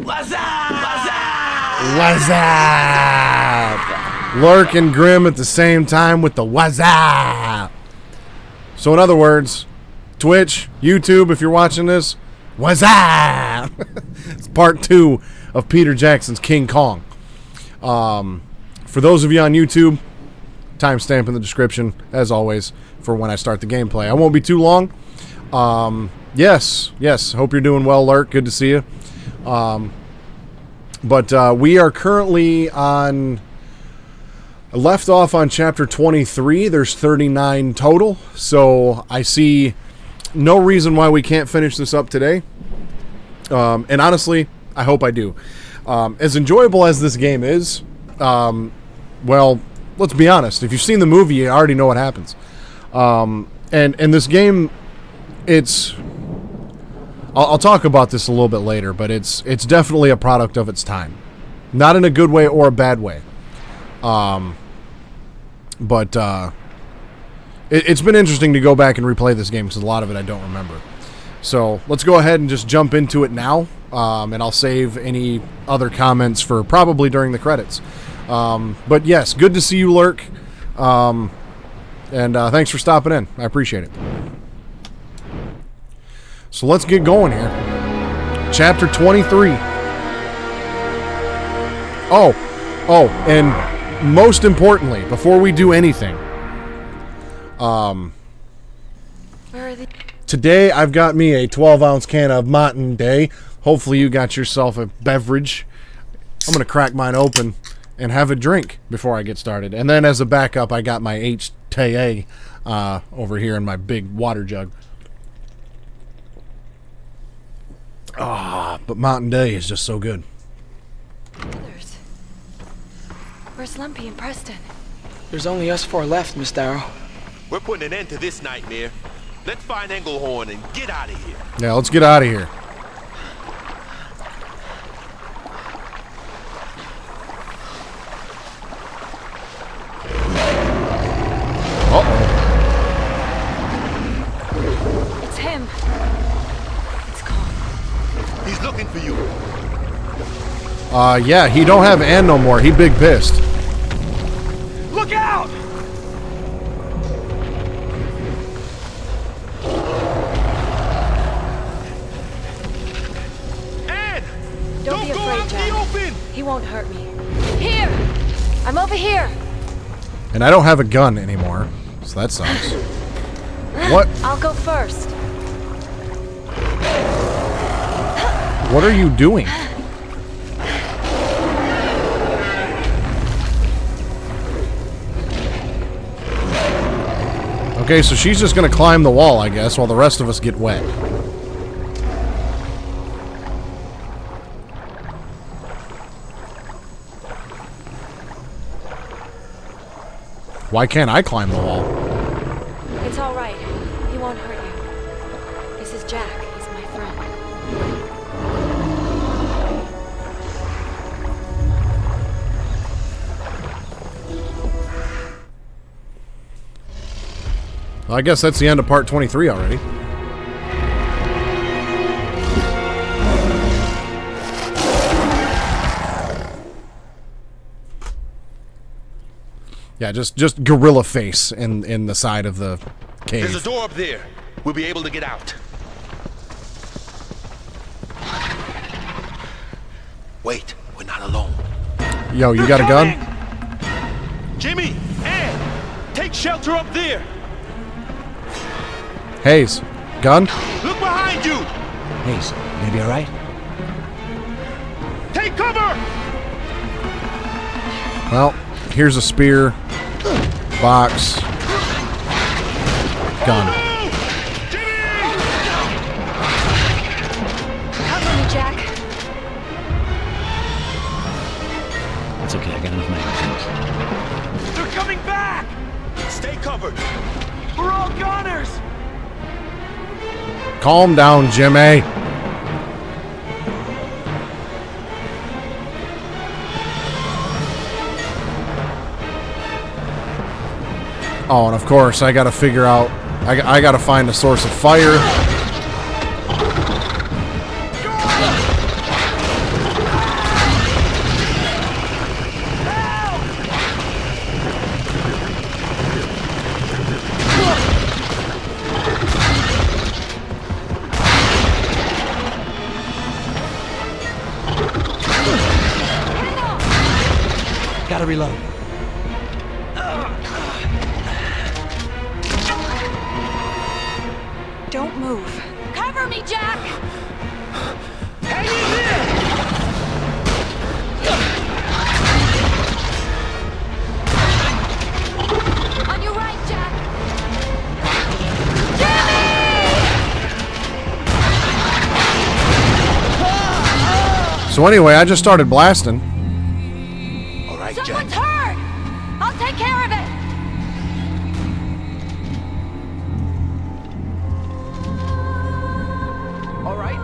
What's up? What's up? What's up? Lurk and Grim at the same time with the what's up. So in other words, Twitch, YouTube, if you're watching this, what's up? It's part 2 of Peter Jackson's King Kong. For those of you on YouTube, timestamp in the description, as always, for when I start the gameplay. I won't be too long. Yes, hope you're doing well, Lurk. Good to see you. But we are currently on... left off on chapter 23. There's 39 total. So I see no reason why we can't finish this up today. And honestly, I hope I do. As enjoyable as this game is, well, let's be honest. If you've seen the movie, you already know what happens. And this game, it's... I'll talk about this a little bit later, but it's definitely a product of its time. Not in a good way or a bad way. But it's been interesting to go back and replay this game because a lot of it I don't remember. So let's go ahead and just jump into it now, and I'll save any other comments for probably during the credits. But yes, good to see you, Lurk, and thanks for stopping in. I appreciate it. So let's get going here. Chapter 23. Oh, and most importantly, before we do anything, today I've got me a 12-ounce can of Mountain Day. Hopefully you got yourself a beverage. I'm going to crack mine open and have a drink before I get started. And then as a backup, I got my HTA over here in my big water jug. But Mountain Day is just so good. Others. Where's Lumpy and Preston? There's only us 4 left, Miss Darrow. We're putting an end to this nightmare. Let's find Englehorn and get out of here. Yeah, let's get out of here. Uh-oh. It's him. It's Kong. He's looking for you. Yeah, he don't have Ann no more. He big pissed. Look out! Ann! Don't be go afraid, out Jack. in the open! He won't hurt me. Here! I'm over here! And I don't have a gun anymore, so that sucks. What? I'll go first. What are you doing? Okay, so she's just gonna climb the wall, I guess, while the rest of us get wet. Why can't I climb the wall? It's all right. He won't hurt you. This is Jack. He's my friend. Well, I guess that's the end of part 23 already. Yeah, just gorilla face in the side of the cave. There's a door up there. We'll be able to get out. Wait, we're not alone. Yo, you got a gun? Jimmy, Ann, take shelter up there. Hayes, gun? Look behind you. Hayes, maybe all right? Take cover. Well, here's a spear, box, gun. Cover me, Jack. It's okay, I got enough magazines. They're coming back. Stay covered. We're all goners. Calm down, Jimmy. Oh, and of course, I gotta figure out... I gotta find a source of fire. Gotta reload. Don't move. Cover me, Jack! Hang in there! On your right, Jack! So anyway, I just started blasting. All right, Someone's Jack. hurt! I'll take care of it! All right.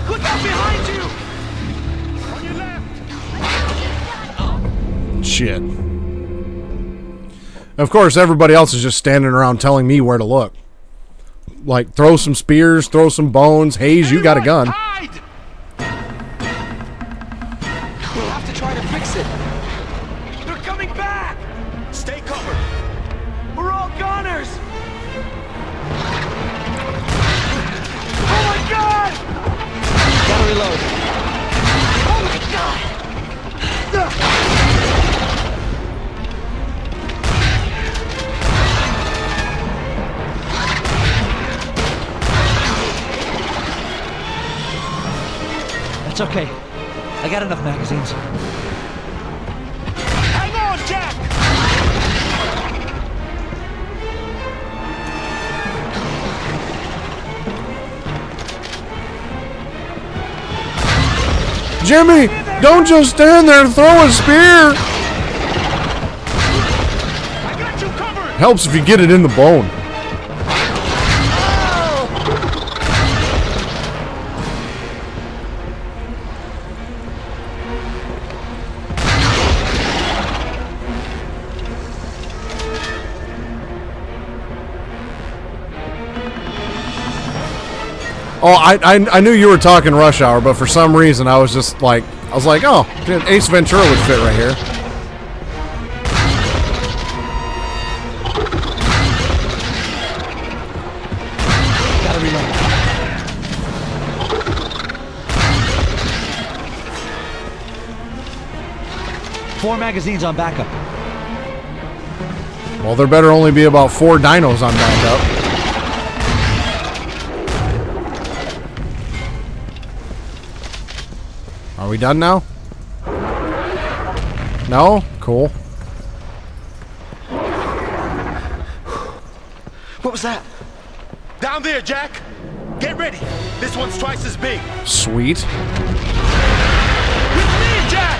Look out behind you! On your left! Shit. Of course, everybody else is just standing around telling me where to look. Like, throw some spears, throw some bones. Hayes, you got a gun. Hide! We'll have to try to fix it. They're coming back! Stay covered! We're all goners! Oh my god! Gotta reload. Oh my god! It's okay. I got enough magazines. Hang on, Jack! Jimmy, don't just stand there and throw a spear. I got you covered! Helps if you get it in the bone. Oh, I knew you were talking Rush Hour, but for some reason I was like, oh, Ace Ventura would fit right here. Gotta reload. Four magazines on backup. Well, there better only be about 4 dinos on backup. Are we done now? No? Cool. What was that? Down there, Jack! Get ready! This one's twice as big! Sweet. With me, Jack!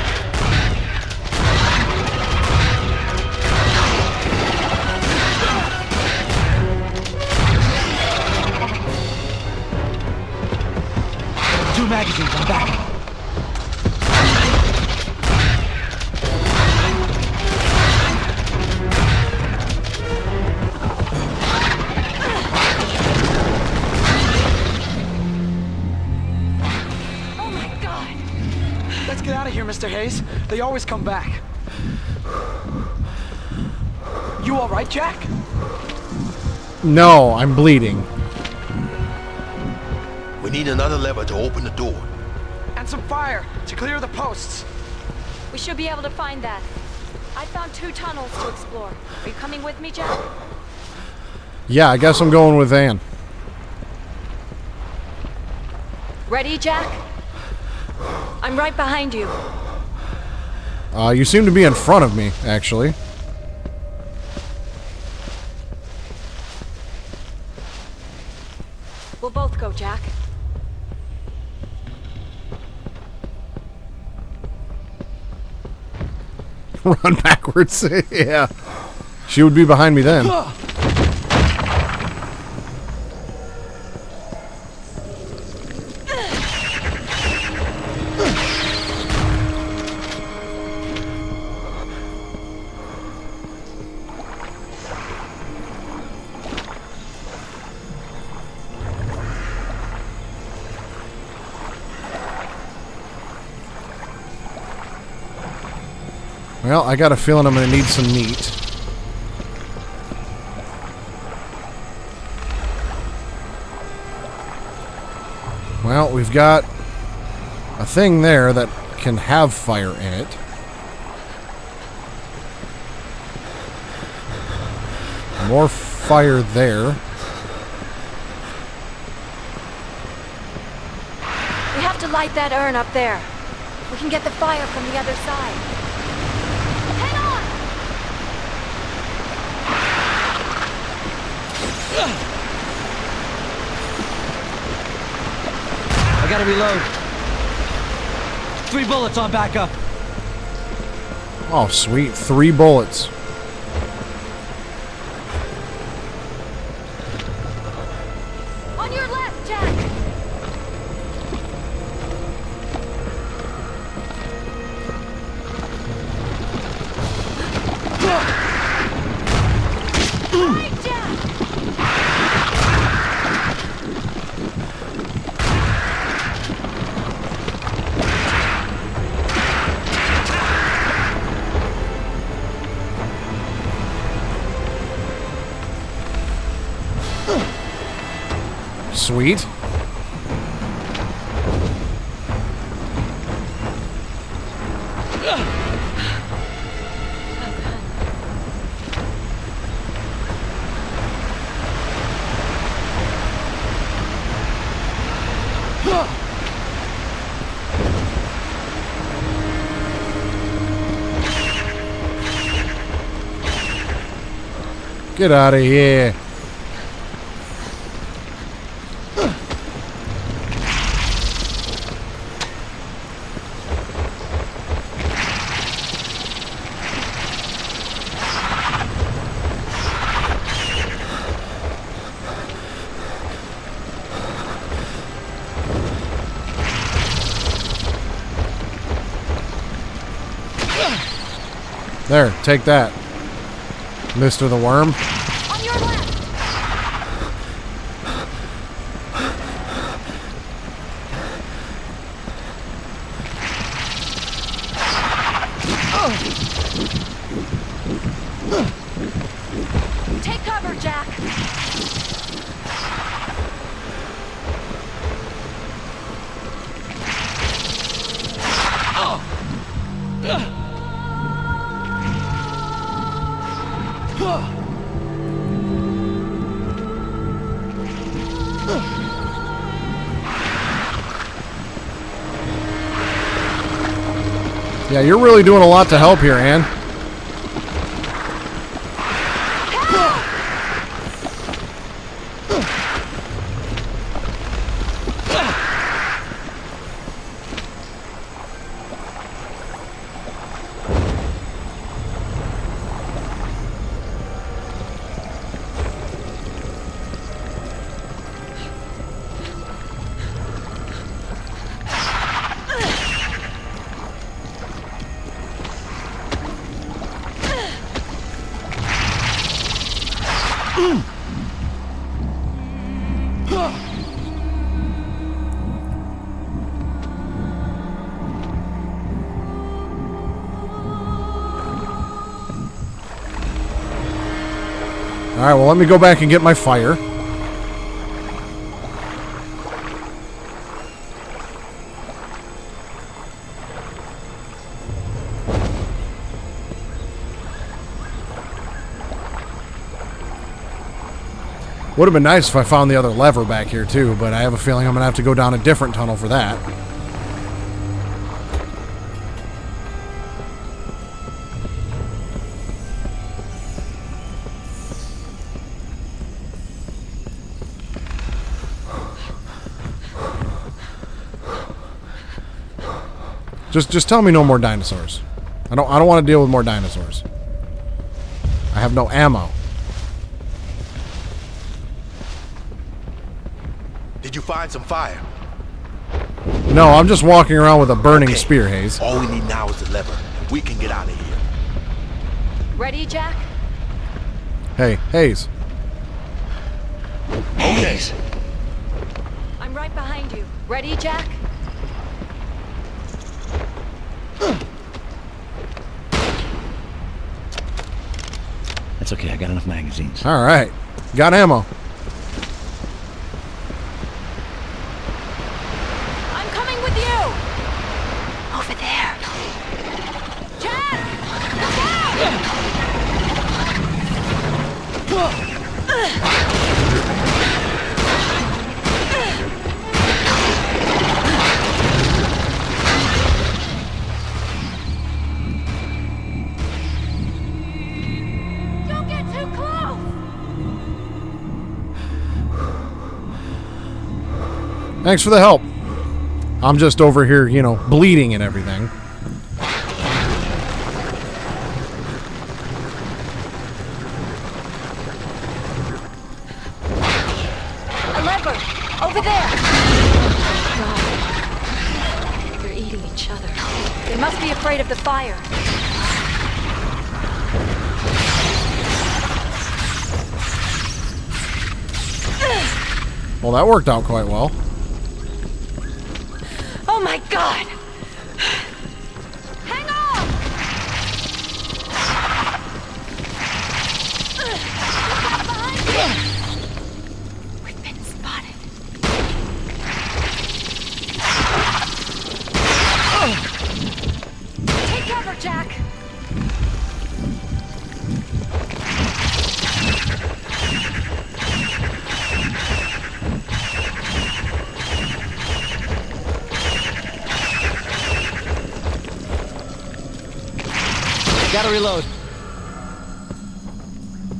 Two magazines on backup. Oh my god! Let's get out of here, Mr. Hayes. They always come back. You all right, Jack? No, I'm bleeding. We need another lever to open the door. And some fire to clear the posts. We should be able to find that. I found 2 tunnels to explore. Are you coming with me, Jack? Yeah, I guess I'm going with Ann. Ready, Jack? I'm right behind you. You seem to be in front of me, actually. We'll both go, Jack. Run backwards. Yeah. She would be behind me then. Well, I got a feeling I'm going to need some meat. Well, we've got a thing there that can have fire in it. More fire there. We have to light that urn up there. We can get the fire from the other side. Hang on! I gotta reload. 3 bullets on backup. Oh, sweet. 3 bullets. On your left, Jack! Hurry, Jack! Sweet. Get out of here. There, take that, Mr. the Worm. On your left! Take cover, Jack! Yeah, you're really doing a lot to help here, Ann. Alright, well, let me go back and get my fire. Would have been nice if I found the other lever back here, too, but I have a feeling I'm going to have to go down a different tunnel for that. Just tell me no more dinosaurs. I don't want to deal with more dinosaurs. I have no ammo. Did you find some fire? No, I'm just walking around with a burning spear, Hayes. All we need now is the lever. We can get out of here. Ready, Jack? Hey, Hayes. Okay. I'm right behind you. Ready, Jack? That's okay, I got enough magazines. All right. Got ammo. I'm coming with you! Over there. Jack! Look Don't get too close! Thanks for the help. I'm just over here, you know, bleeding and everything. A lever! Over there! God. They're eating each other. They must be afraid of the fire. Well, that worked out quite well. Oh my God! Hang on! Behind you! We've been spotted. Take cover, Jack! Gotta reload.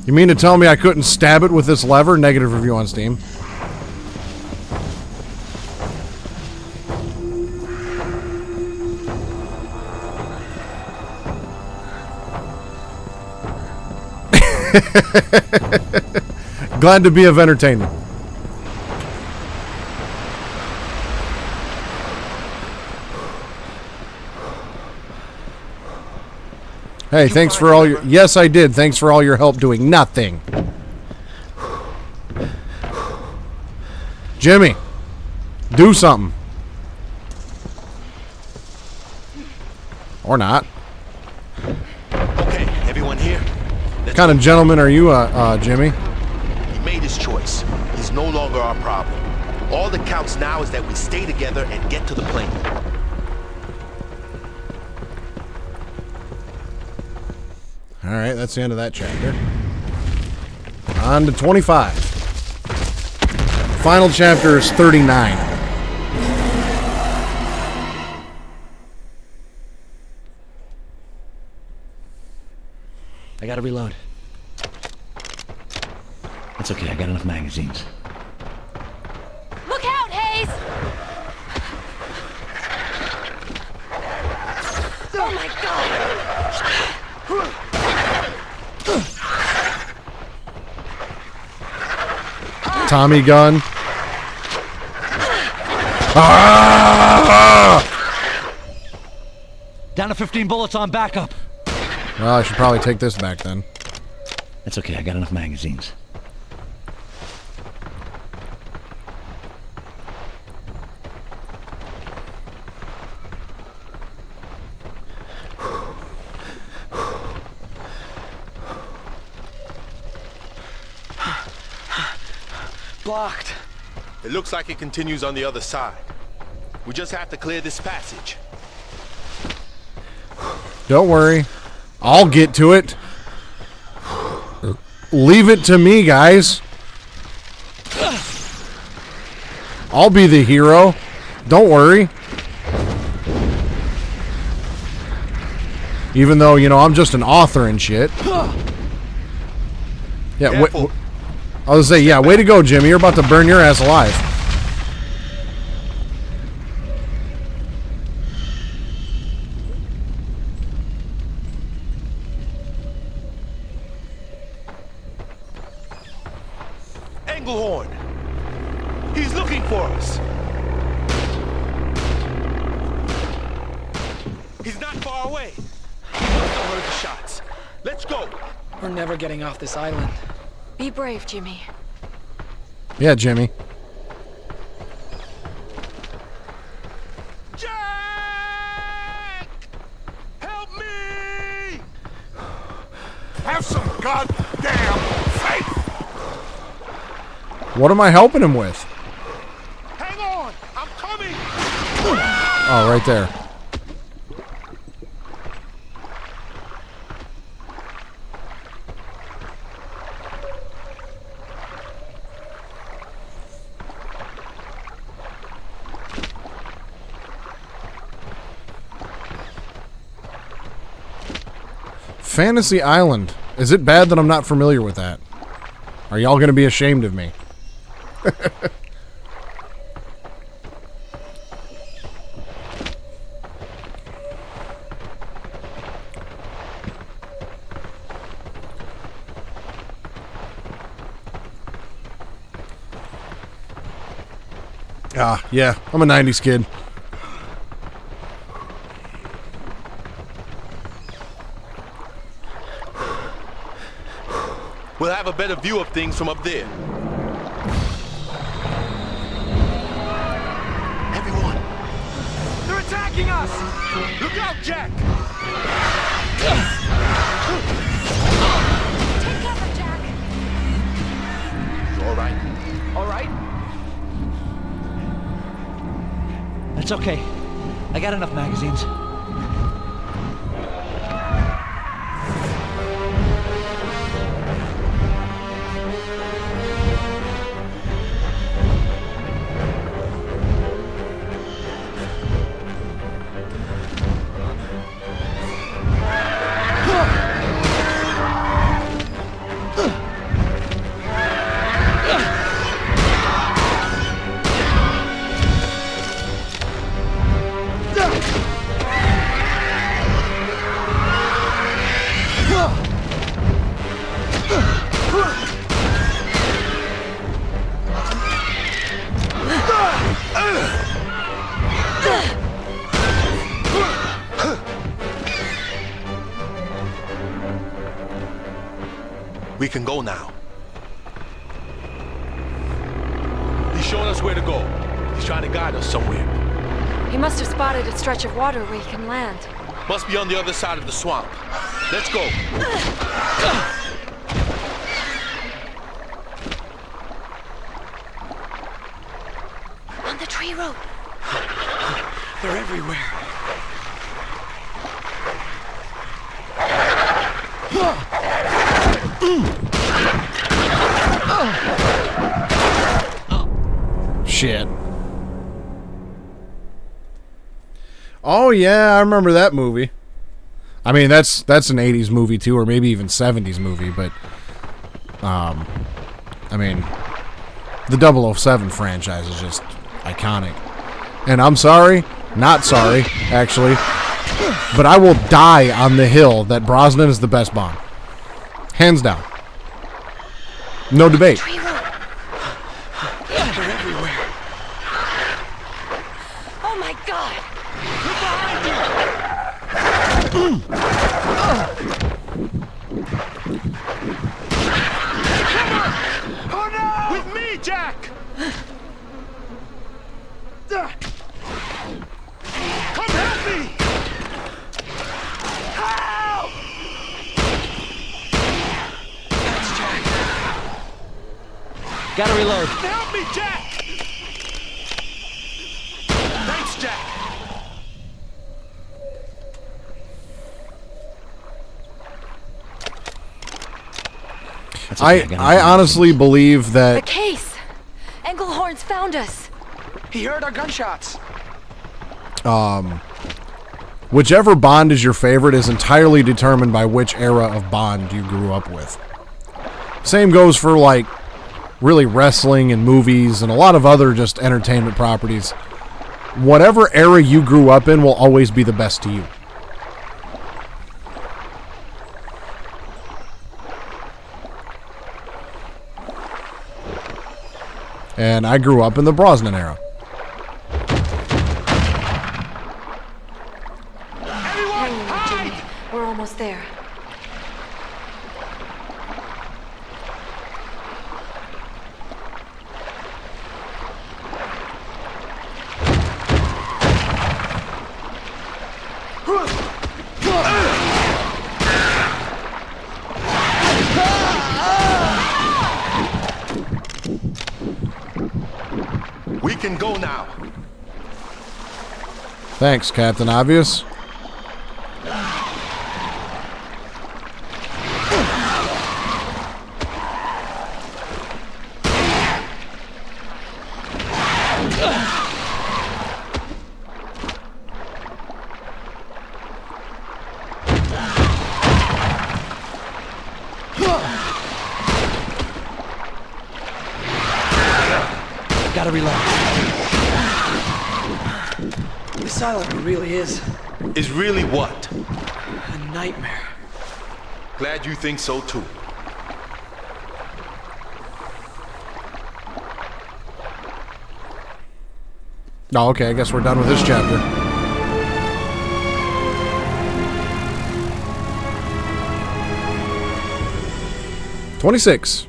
You mean to tell me I couldn't stab it with this lever? Negative review on Steam. Glad to be of entertainment. Hey, thanks for all your... Yes, I did. Thanks for all your help doing nothing. Jimmy, do something. Or not. Okay, everyone here? What kind of gentleman are you, Jimmy? He made his choice. He's no longer our problem. All that counts now is that we stay together and get to the plane. Alright, that's the end of that chapter. On to 25. Final chapter is 39. I gotta reload. That's okay, I got enough magazines. Look out, Hayes! Oh my God! Tommy gun. Ah! Down to 15 bullets on backup. Well, I should probably take this back then. That's okay, I got enough magazines. Blocked. It looks like it continues on the other side. We just have to clear this passage. Don't worry. I'll get to it. Leave it to me, guys. I'll be the hero. Don't worry. Even though, you know, I'm just an author and shit. Yeah, Careful. I was gonna say, yeah, way to go, Jimmy. You're about to burn your ass alive. Englehorn! He's looking for us! He's not far away. He must have heard the shots. Let's go! We're never getting off this island. Be brave, Jimmy. Yeah, Jimmy. Jack! Help me! Have some goddamn What am I helping him with? Hang on! I'm coming! Oh, right there. Fantasy Island. Is it bad that I'm not familiar with that? Are y'all going to be ashamed of me? Yeah, I'm a 90s kid. We'll have a better view of things from up there. Everyone, They're attacking us! look out, Jack! Take cover, Jack. You all right? All right? It's okay. I got enough magazines. We can go now. He's showing us where to go. He's trying to guide us somewhere. He must have spotted a stretch of water where he can land. Must be on the other side of the swamp. Let's go. On the tree rope. They're everywhere. Shit. Oh yeah, I remember that movie. I mean, that's an 80s movie too, or maybe even 70s movie, but I mean, the 007 franchise is just iconic. And I'm sorry, not sorry, actually, but I will die on the hill that Brosnan is the best Bond. Hands down. No debate. Tree rope. They're everywhere. Oh my god! Oh no! With me, Jack! Come help me! Help! That's Jack. Gotta reload. Help me, Jack! Thanks, Jack! That's okay, got I enough honestly magazines. believe The that case! Englehorn's found us. He heard our gunshots. whichever Bond is your favorite is entirely determined by which era of Bond you grew up with. Same goes for, like, really wrestling and movies and a lot of other just entertainment properties. Whatever era you grew up in will always be the best to you. And I grew up in the Brosnan era. Hang in there, Jimmy. We're almost there. We can go now. Thanks, Captain Obvious. Gotta reload. This island really is Is really what? a nightmare. Glad you think so too. Oh, okay, I guess we're done with this chapter. $26.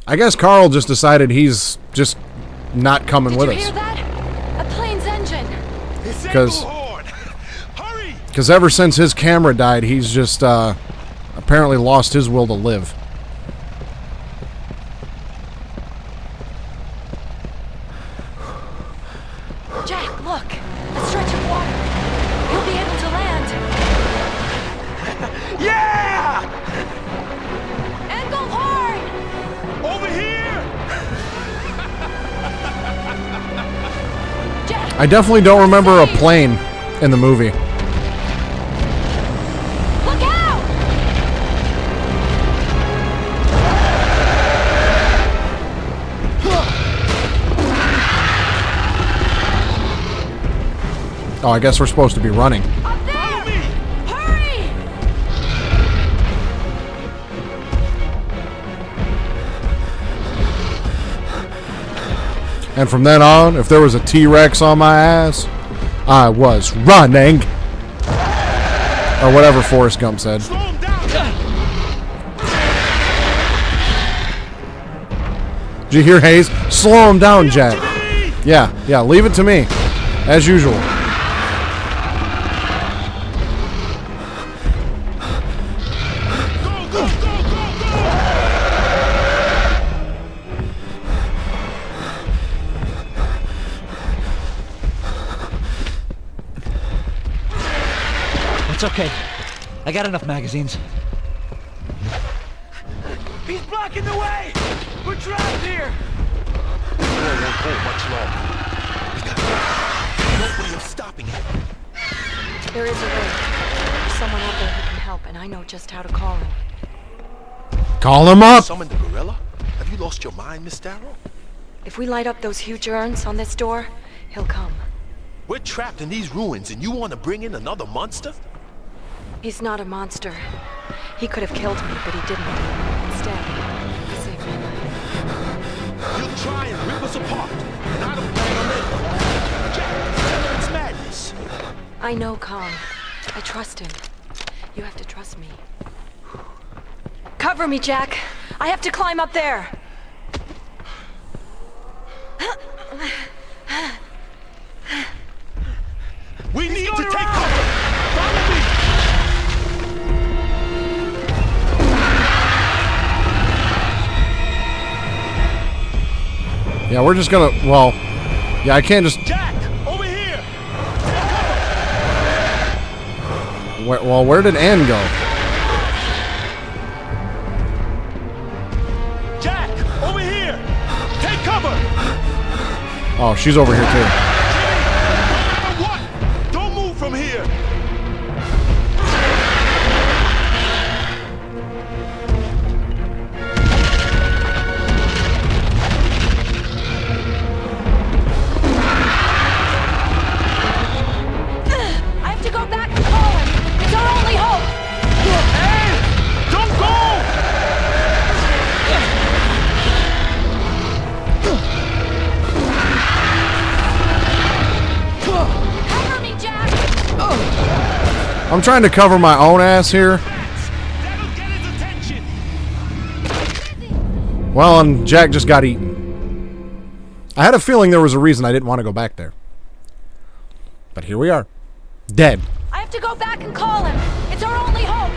I guess Carl just decided he's just not coming Did with you us. hear that? A plane's engine. Because Hurry! ever since his camera died, he's just apparently lost his will to live. Jack, look. A stretch of water. You'll be able to land. Yeah! Angle hard! Over here! Jack! I definitely don't remember a plane in the movie. Look out! Oh, I guess we're supposed to be running. Up there! Hurry! And from then on, if there was a T-Rex on my ass, I was running. Or whatever Forrest Gump said. Slow him down! Did you hear Hayes? Slow him down, Jack. Yeah, leave it to me. As usual. Go, go, go, go, go! It's okay. I got enough magazines. He's blocking the way! We're trapped here! The war won't hold much longer. We got no way of stopping it. There is a way. There's someone out there who can help, and I know just how to call him. Call him up. Summon the gorilla? Have you lost your mind, Miss Darrow? If we light up those huge urns on this door, he'll come. We're trapped in these ruins and you want to bring in another monster? He's not a monster. He could have killed me, but he didn't. Instead, he saved my life. You'll try and rip us apart, and I don't plan on letting you. Jack, it's madness. I know Kong. I trust him. You have to trust me. Cover me, Jack. I have to climb up there. We need to take cover. Follow me. Yeah, we're just gonna, well, yeah, I can't just, Jack, over here. where did Ann go? Jack, over here. Take cover. Oh, she's over here too. Jimmy, no matter what, don't move from here. I have to go back and call him. It's our only hope. Hey, don't go. Cover me, Jack. I'm trying to cover my own ass here. That'll get his attention. Well, and Jack just got eaten. I had a feeling there was a reason I didn't want to go back there. But here we are. Dead. I have to go back and call him. It's our only hope.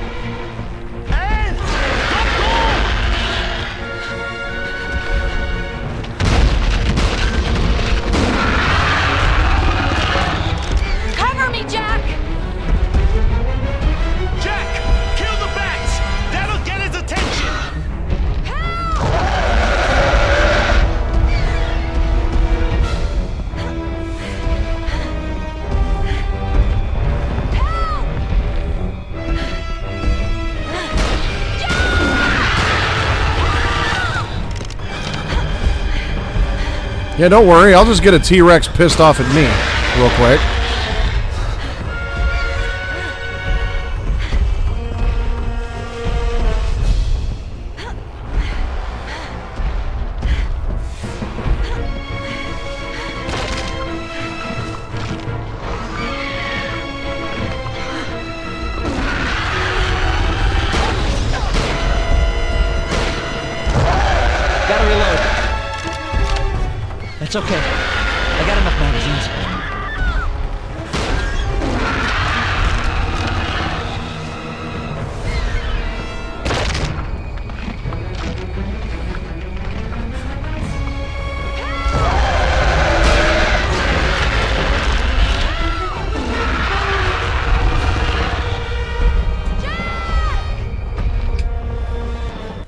Ann, don't go. Yeah, don't worry. I'll just get a T-Rex pissed off at me real quick. Gotta reload. It's okay. I got enough magazines.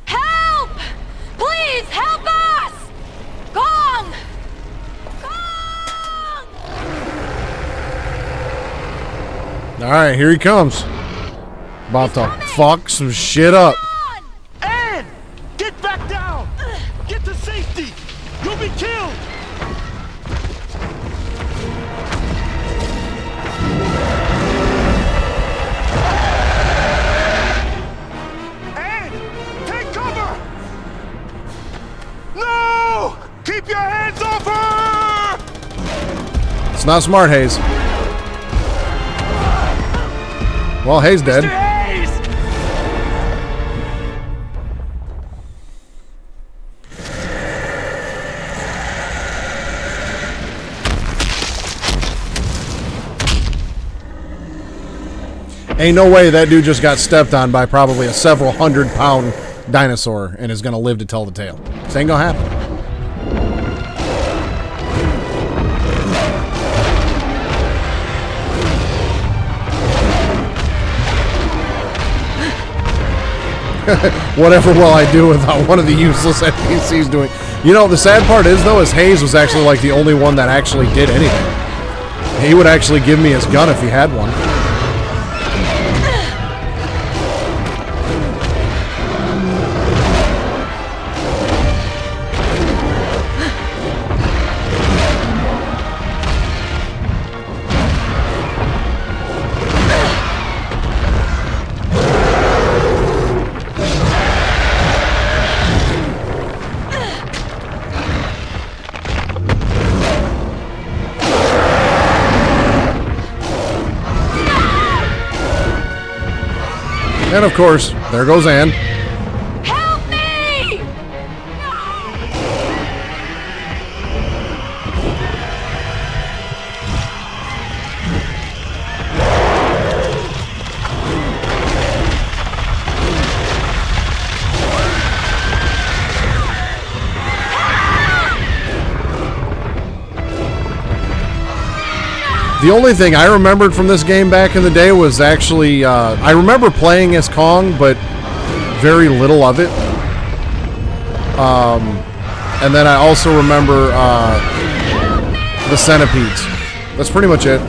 Help! Please help us! Gong! Gong! Alright, here he comes. About to fuck some shit up. Ann! Get back down! Get to safety! You'll be killed! Ann! Take cover! No! Keep your hands off her! It's not smart, Hayes. Well, Hayes dead. Hayes! Ain't no way that dude just got stepped on by probably a several 100-pound dinosaur and is gonna live to tell the tale. This ain't gonna happen. Whatever will I do without one of the useless NPCs doing? You know, the sad part is, though, is Hayes was actually like the only one that actually did anything. He would actually give me his gun if he had one. And of course, there goes Ann. Help me! The only thing I remembered from this game back in the day was actually, I remember playing as Kong, but very little of it. And then I also remember the centipedes. That's pretty much it.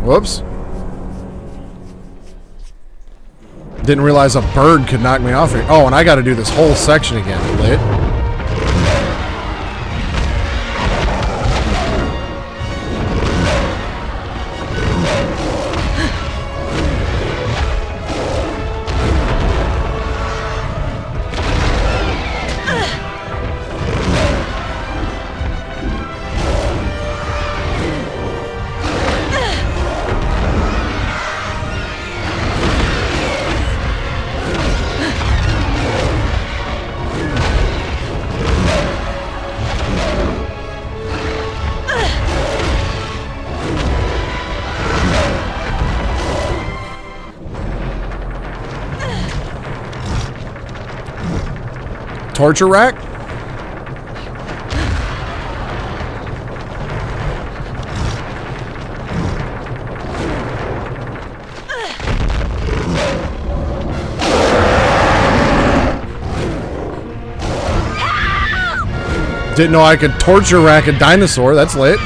Whoops. Didn't realize a bird could knock me off here. Oh, and I got to do this whole section again. Lit. torture rack? Didn't know I could torture rack a dinosaur. That's lit.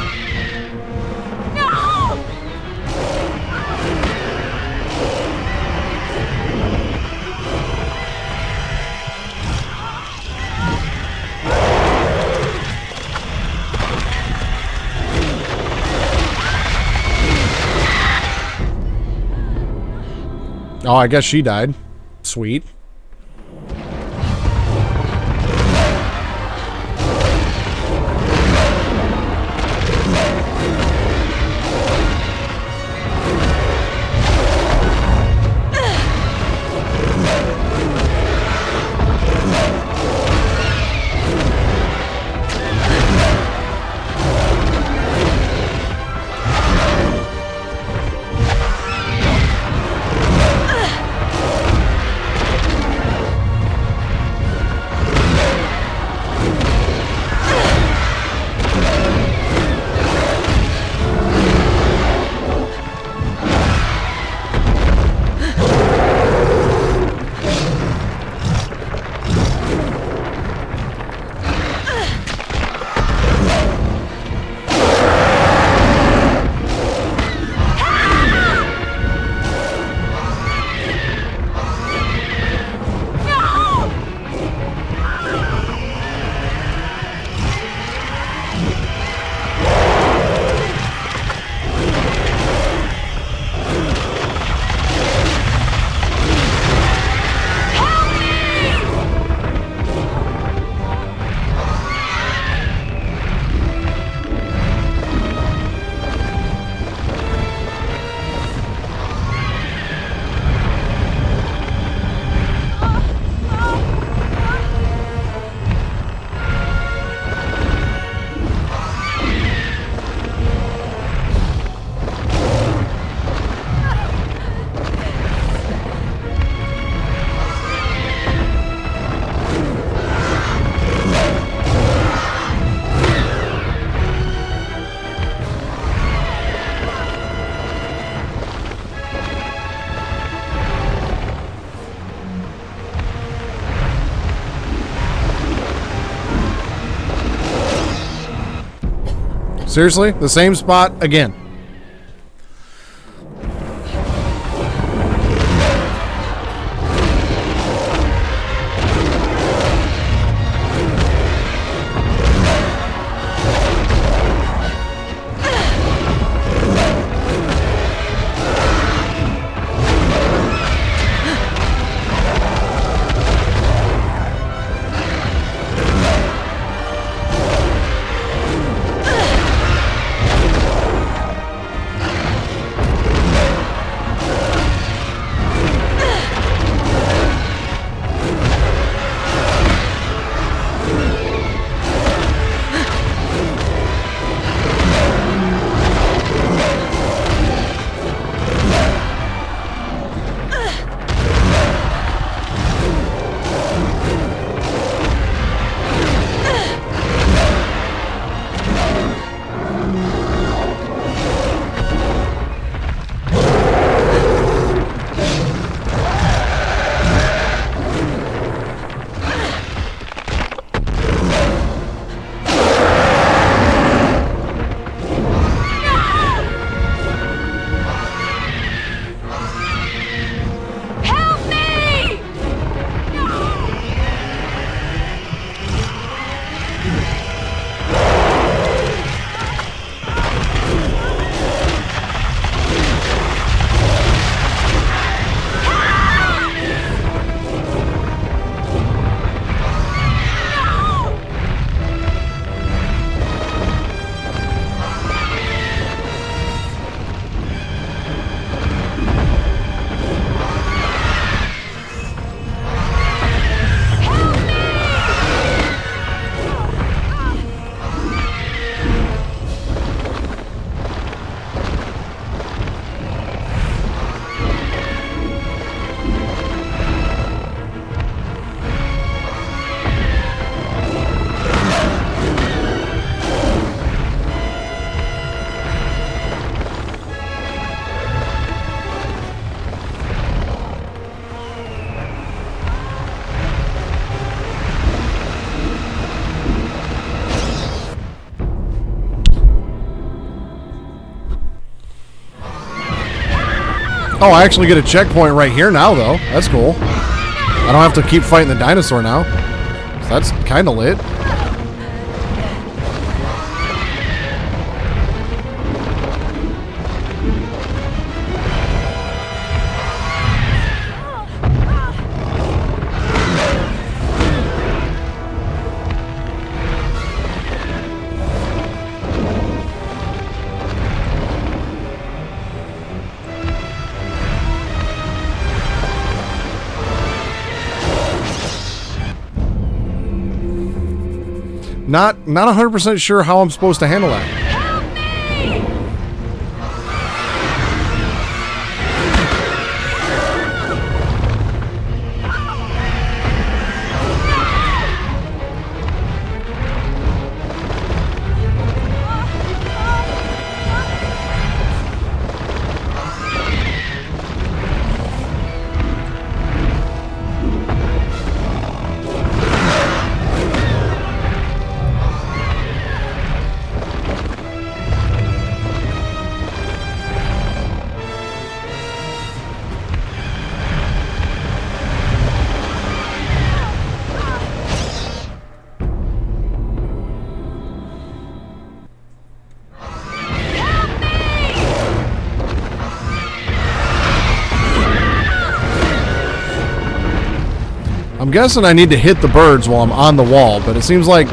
Oh, I guess she died. Sweet. Seriously? The same spot again. Oh, I actually get a checkpoint right here now, though. That's cool. I don't have to keep fighting the dinosaur now. So that's kind of lit. Not 100% sure how I'm supposed to handle that. I'm guessing I need to hit the birds while I'm on the wall, but it seems like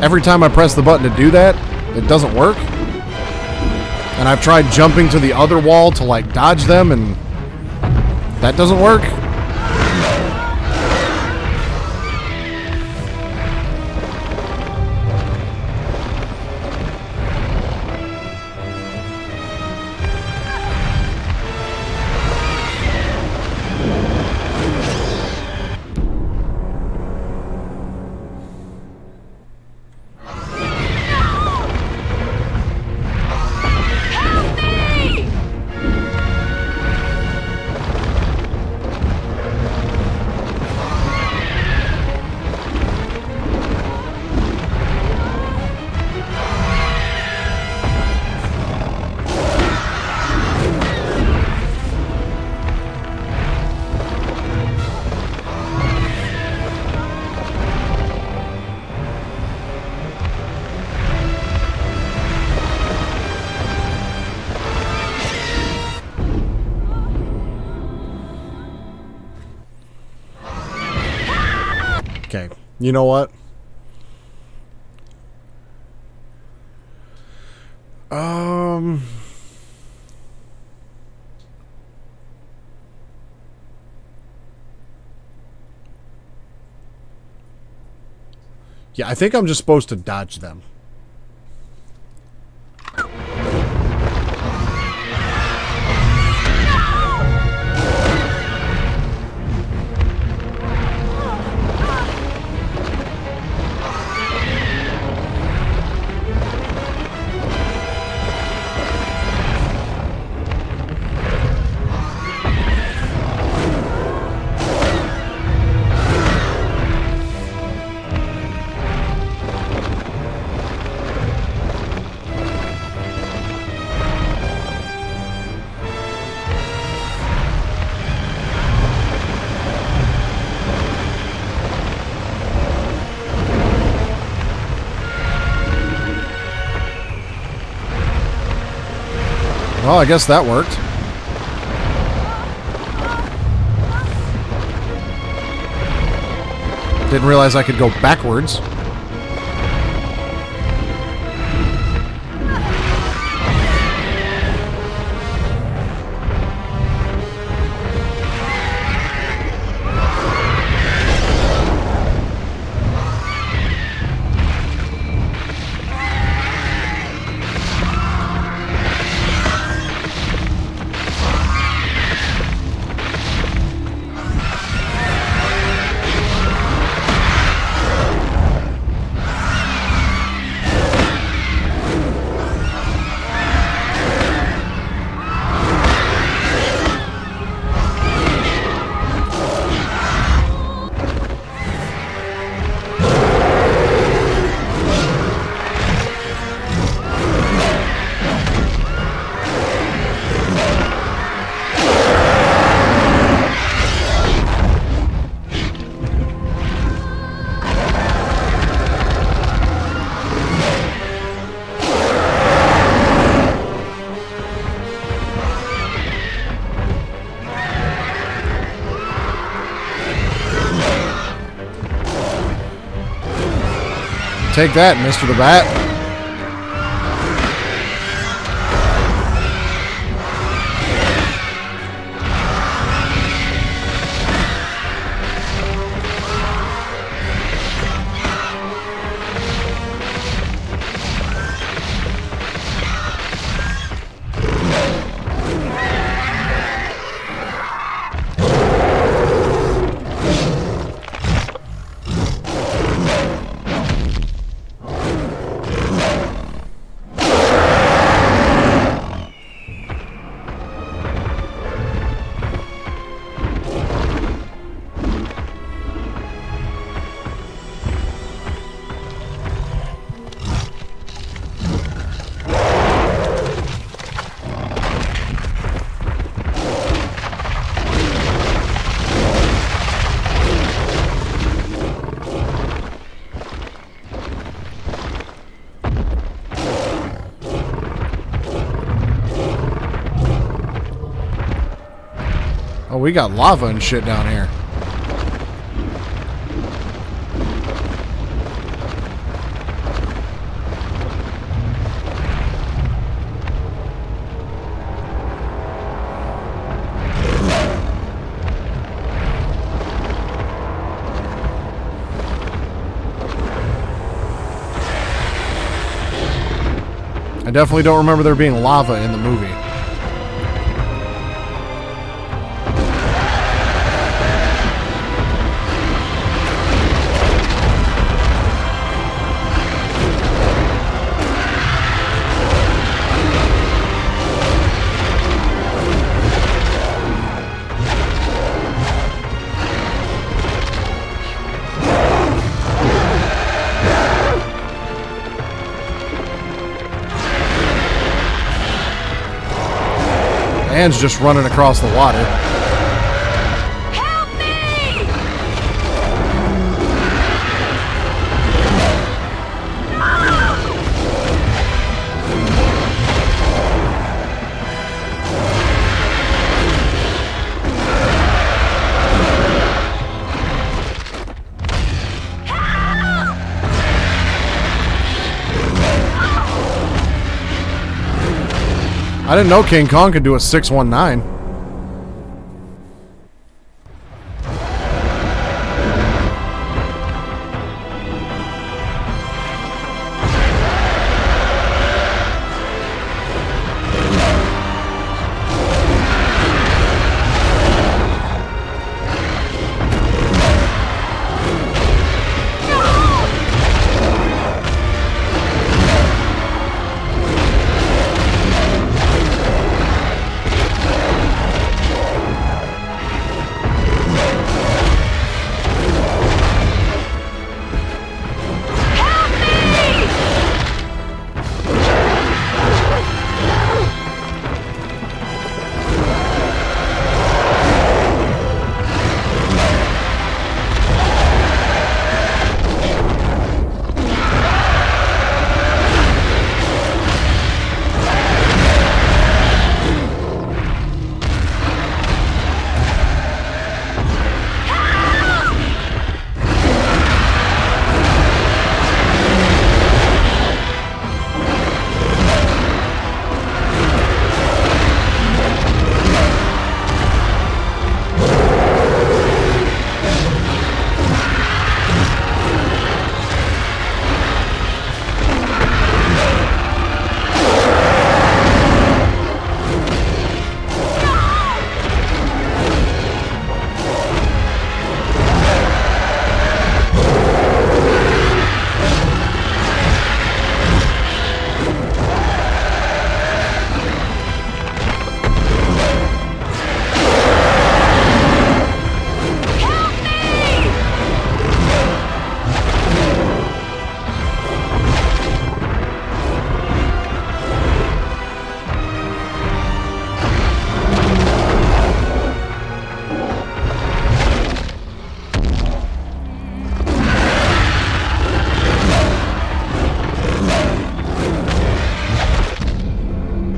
every time I press the button to do that, it doesn't work. And I've tried jumping to the other wall to like dodge them, and that doesn't work. Okay, you know what? Yeah, I think I'm just supposed to dodge them. Well, I guess that worked. Didn't realize I could go backwards. Take that, Mr. the Bat. Oh, we got lava and shit down here. I definitely don't remember there being lava in the movie. Anne's just running across the water. Help me! I didn't know King Kong could do a 619.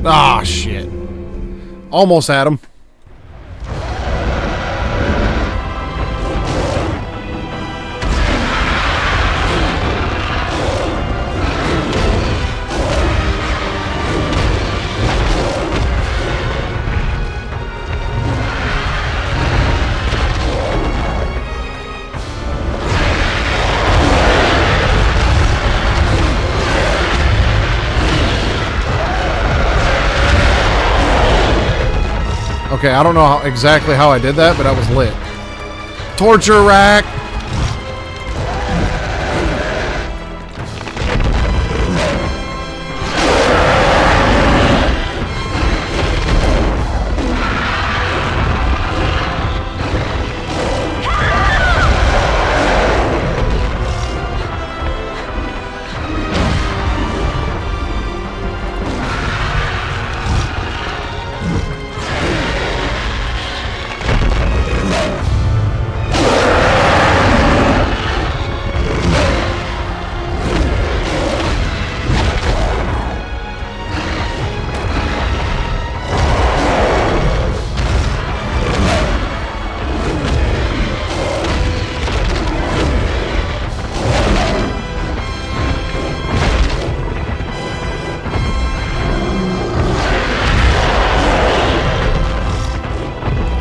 Ah, shit. Almost had him. Okay, I don't know exactly how I did that, but I was lit. Torture rack!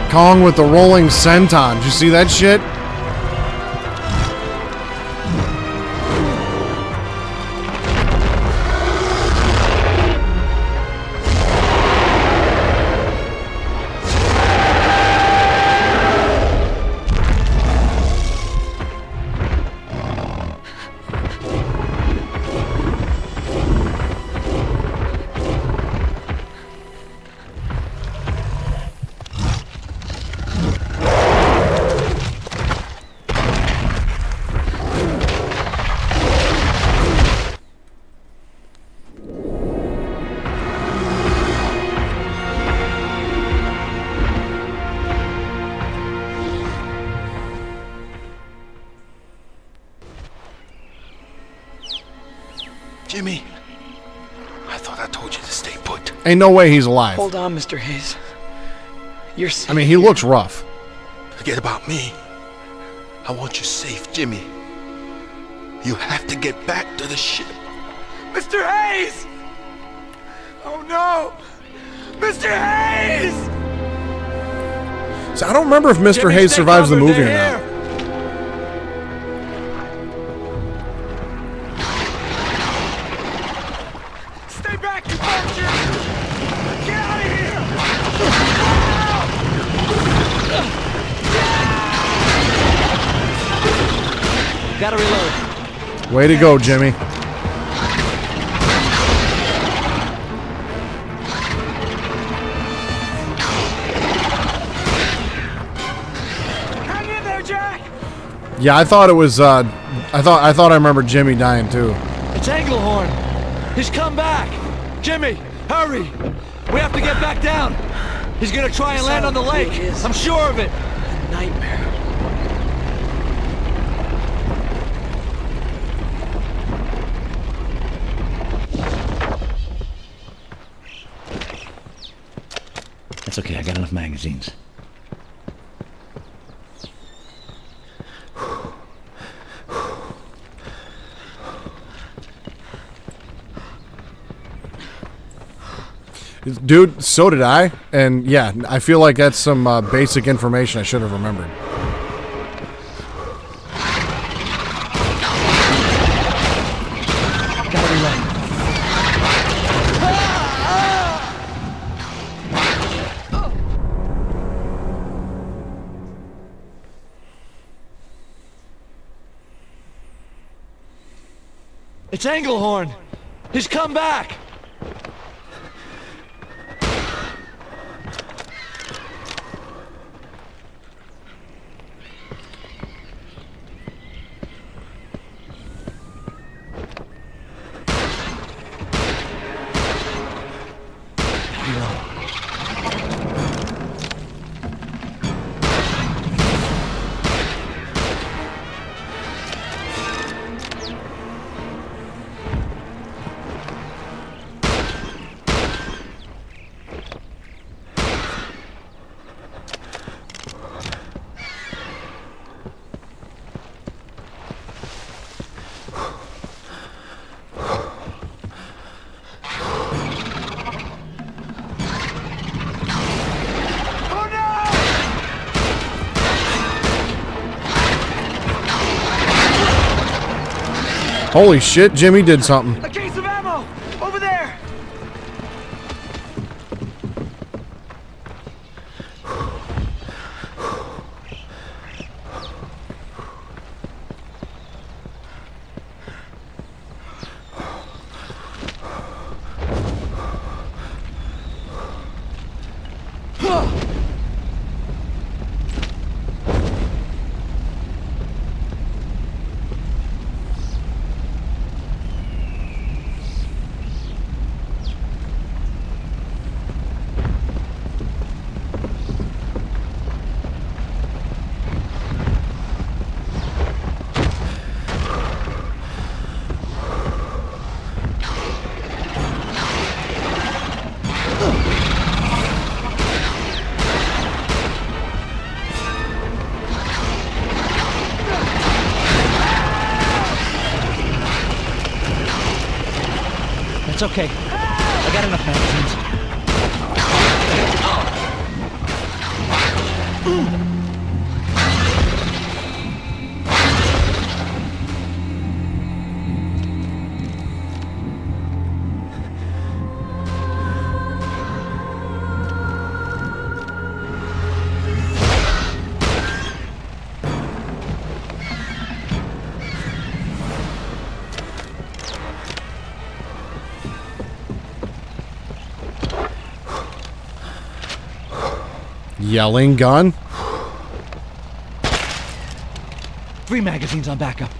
Kong with the rolling senton. Did you see that shit? Jimmy, I thought I told you to stay put. Ain't no way he's alive. Hold on, Mr. Hayes. You're safe. I mean, he looks rough. Forget about me. I want you safe, Jimmy. You have to get back to the ship. Mr. Hayes! Oh no! Mr. Hayes! So I don't remember if Mr. Jimmy, Hayes stay survives the covered, movie or they're not. here. Stay back, you vulture! Get out of here! Gotta reload. Way to go, Jimmy. Hang in there, Jack! Yeah, I thought it was. I thought I remembered Jimmy dying too. It's Englehorn. He's come back. Jimmy, hurry. We have to get back down. He's gonna try and land on the lake. I'm sure of it. Nightmare. That's okay, I got enough magazines. Dude, so did I. And yeah, I feel like that's some basic information I should have remembered. Gotta reload. It's Englehorn. He's come back. Holy shit, Jimmy did something. A case of ammo! Over there! It's okay. I got enough magazines. Yelling gun. 3 magazines on backup.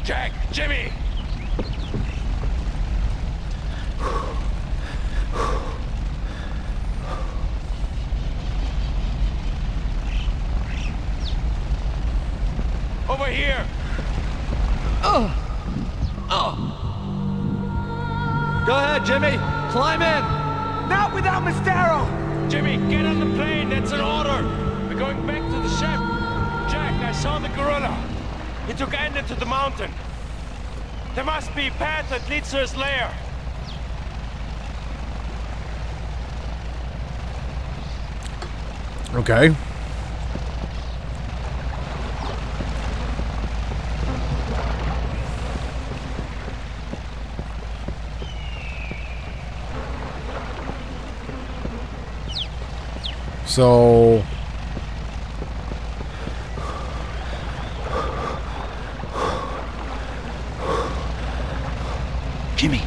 Jack, Jimmy! Over here! Go ahead, Jimmy. Climb in. Not without Mr. Arrow! Jimmy, get on the plane, that's an order! We're going back to the ship. Jack, I saw the gorilla. He took Ender to the mountain. There must be a path that leads to his lair. Okay. So Jimmy.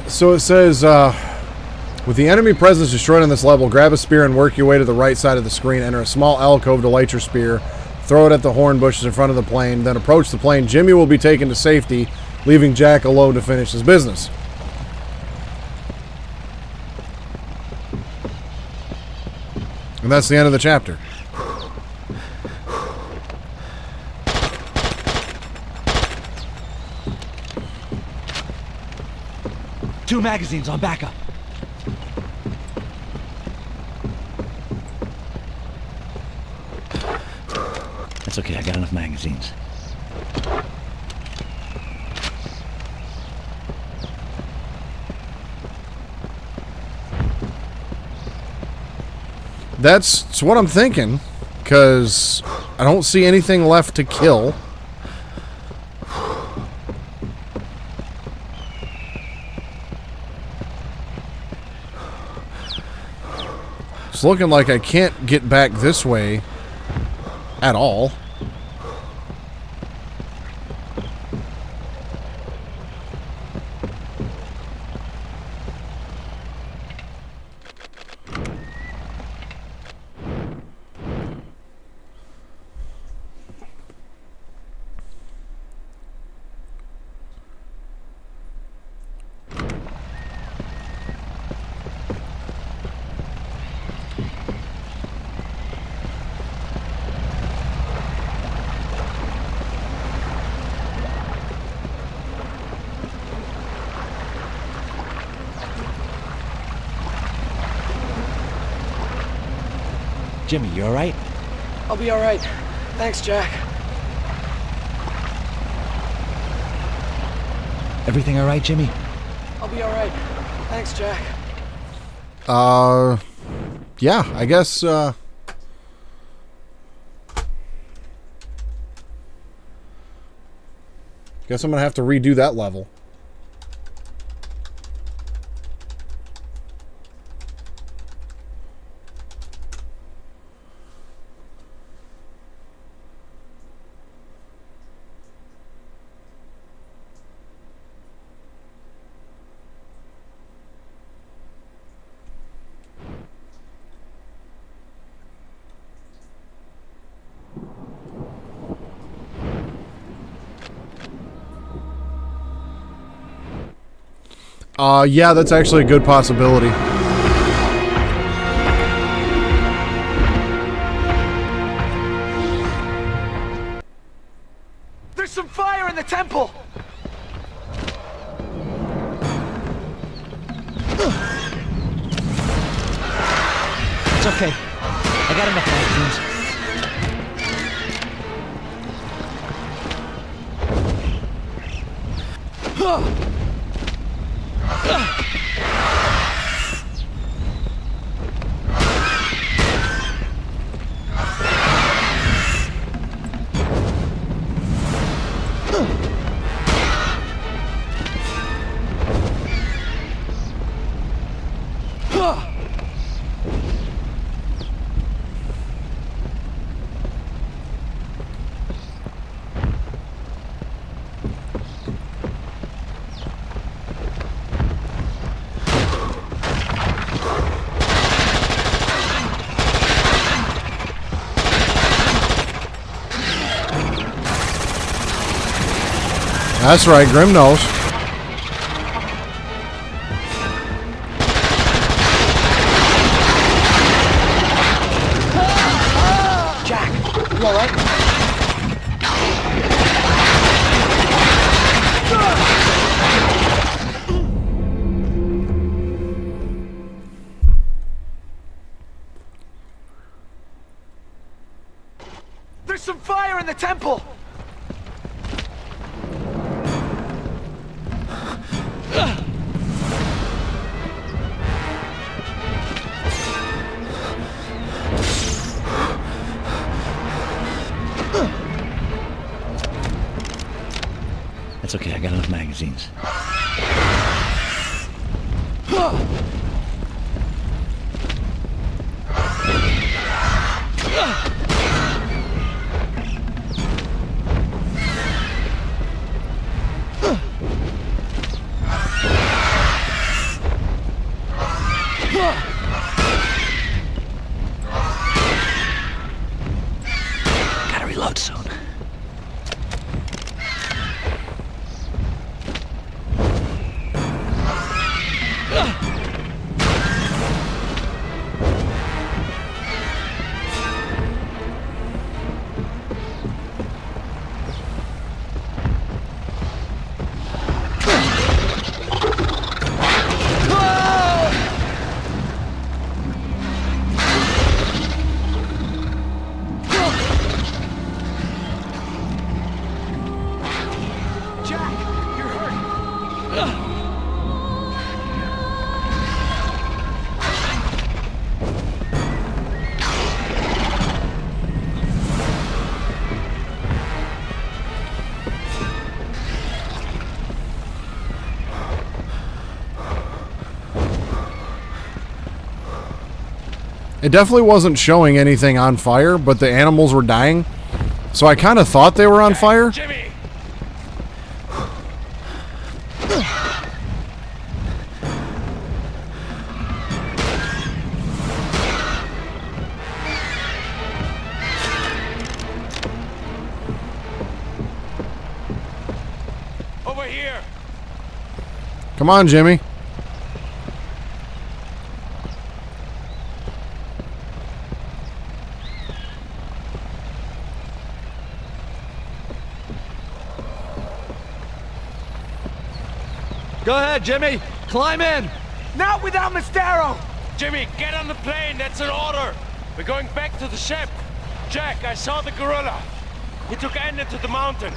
So it says, with the enemy presence destroyed on this level, grab a spear and work your way to the right side of the screen. Enter a small alcove to light your spear. Throw it at the horn bushes in front of the plane. Then approach the plane. Jimmy will be taken to safety, leaving Jack alone to finish his business. And that's the end of the chapter. Two magazines on backup. That's okay, I got enough magazines. That's what I'm thinking, because I don't see anything left to kill. It's looking like I can't get back this way at all. Jimmy, you alright? I'll be alright. Thanks, Jack. Everything alright, Jimmy? I'll be alright. Thanks, Jack. Yeah, I guess, Guess I'm going to have to redo that level. Yeah, that's actually a good possibility. There's some fire in the temple! It's okay. I got enough magazines. That's right, Grim knows. Jack, you alright? There's some fire in the temple! That's okay, I got enough magazines. Gotta reload soon. It definitely wasn't showing anything on fire, but the animals were dying. So I kind of thought they were on fire. Jimmy! Over here! Come on, Jimmy. Go ahead, Jimmy. Climb in. Not without Mistero! Jimmy, get on the plane, that's an order! We're going back to the ship! Jack, I saw the gorilla! He took Anna to the mountain!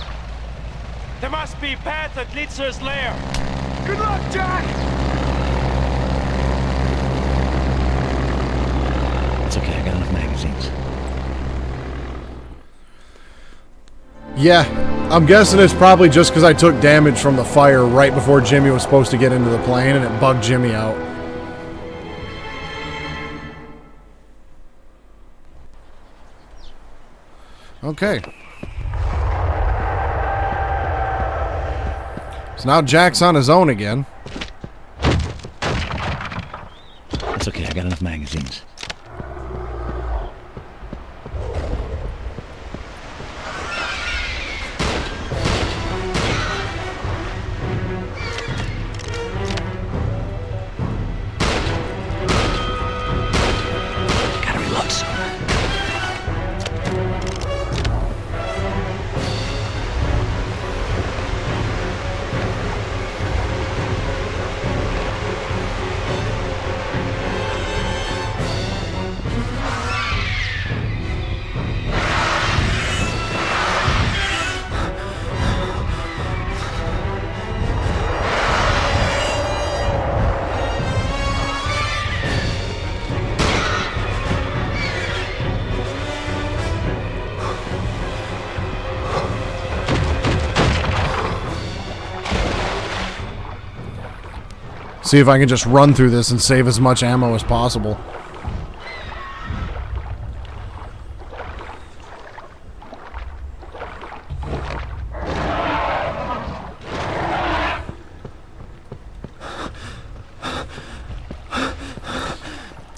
There must be a path that leads to his lair! Good luck, Jack! It's okay, I got enough magazines. Yeah, I'm guessing it's probably just because I took damage from the fire right before Jimmy was supposed to get into the plane, and it bugged Jimmy out. Okay. So now Jack's on his own again. That's okay, I got enough magazines. Gotta reload soon. See if I can just run through this and save as much ammo as possible.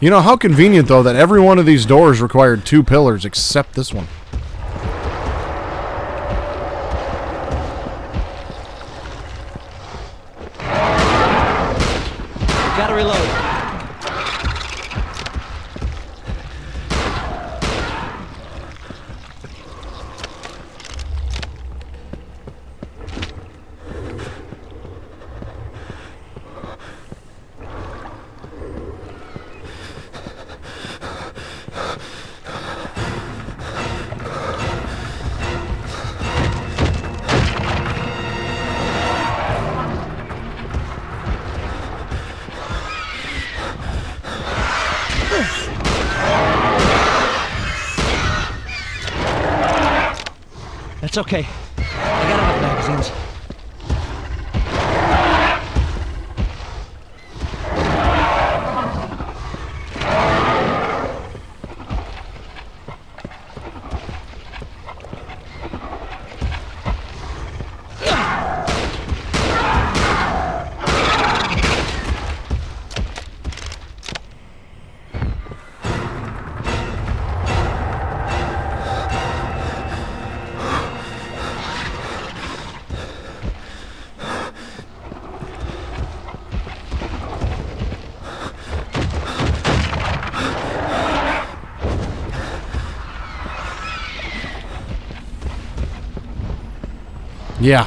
You know, how convenient, though, that every one of these doors required 2 pillars except this one. Gotta reload. That's okay. I got enough magazines. Yeah.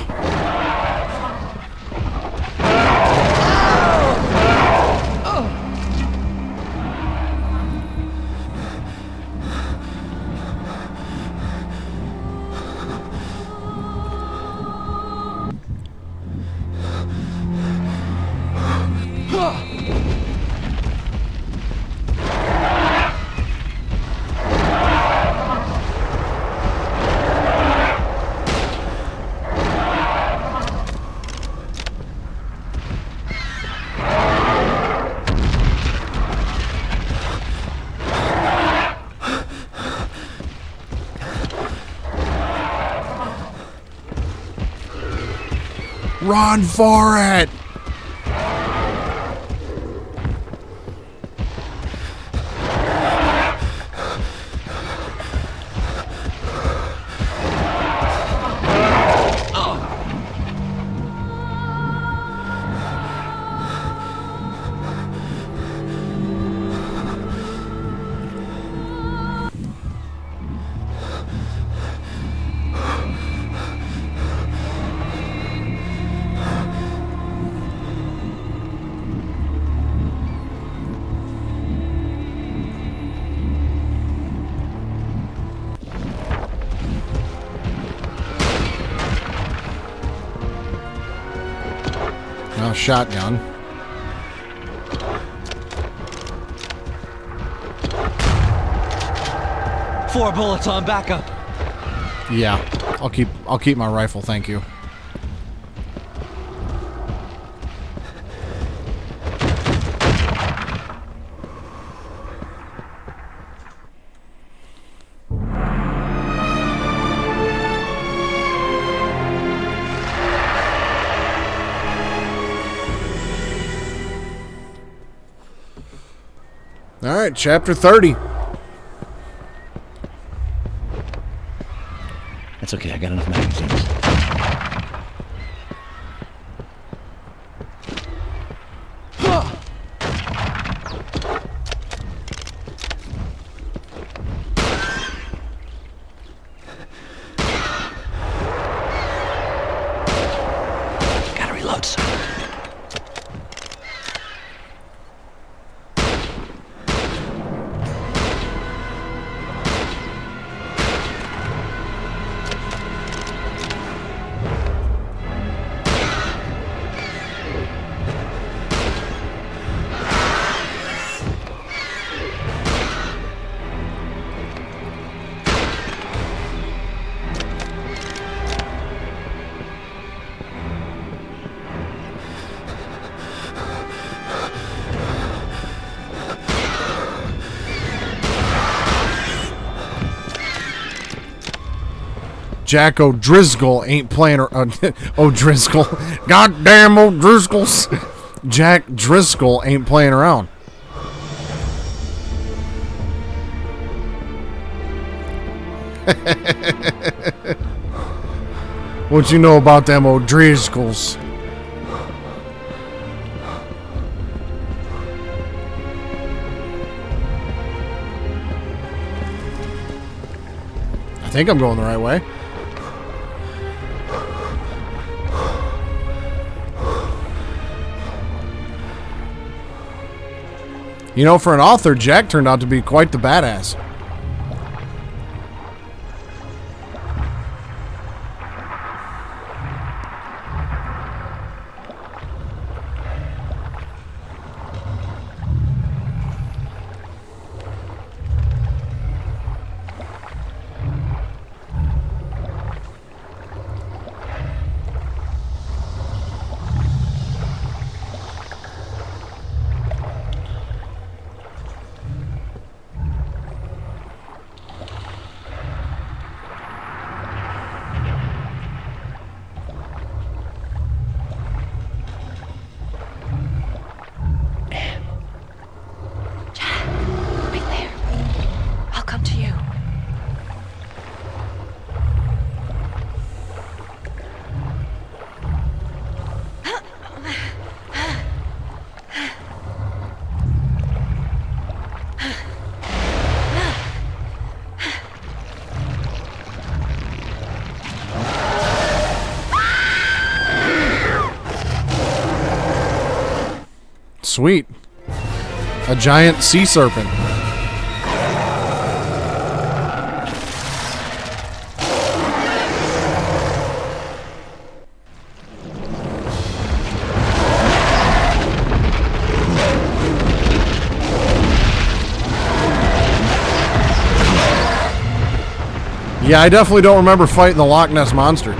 Run for it! Now shotgun. Four bullets on backup. Yeah. I'll keep my rifle, thank you. All right, chapter 30. That's okay, I got enough magazines. Gotta reload, son. Jack O'Driscoll ain't playing. O'Driscoll. Goddamn O'Driscolls. Jack Driscoll ain't playing around. What you know about them O'Driscolls? I think I'm going the right way. You know, for an author, Jack turned out to be quite the badass. Sweet. A giant sea serpent. Yeah, I definitely don't remember fighting the Loch Ness Monster.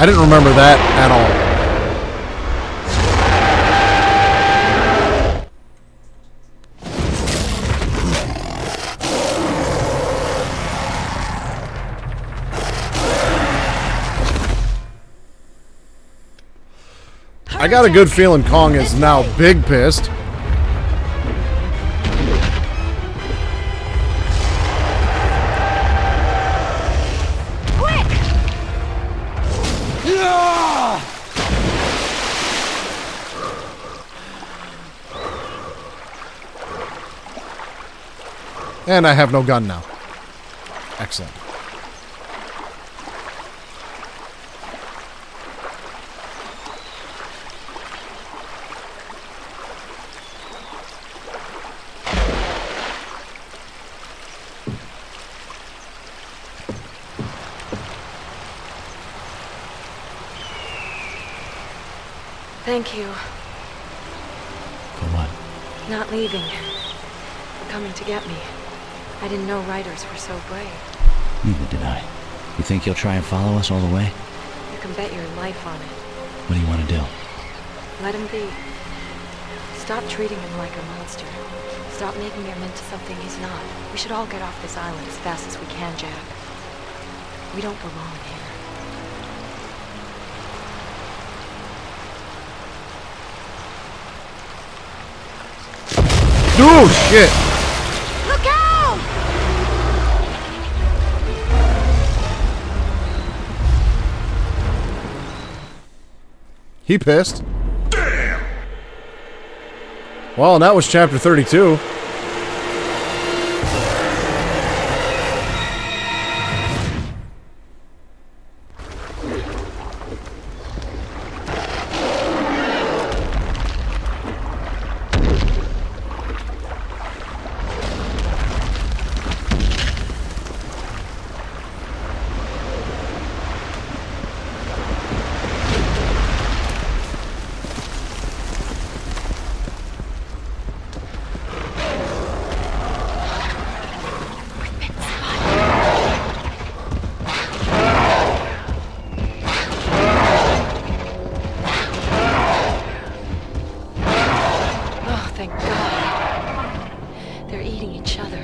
I didn't remember that at all. I got a good feeling Kong is now big pissed. Quick! And I have no gun now. Excellent. Thank you. For what? Not leaving. For coming to get me. I didn't know writers were so brave. Neither did I. You think you'll try and follow us all the way? You can bet your life on it. What do you want to do? Let him be. Stop treating him like a monster. Stop making him into something he's not. We should all get off this island as fast as we can, Jack. We don't belong here. Oh, shit! Look out! He pissed. Damn! Well, and that was chapter 32. Oh, thank God. They're eating each other.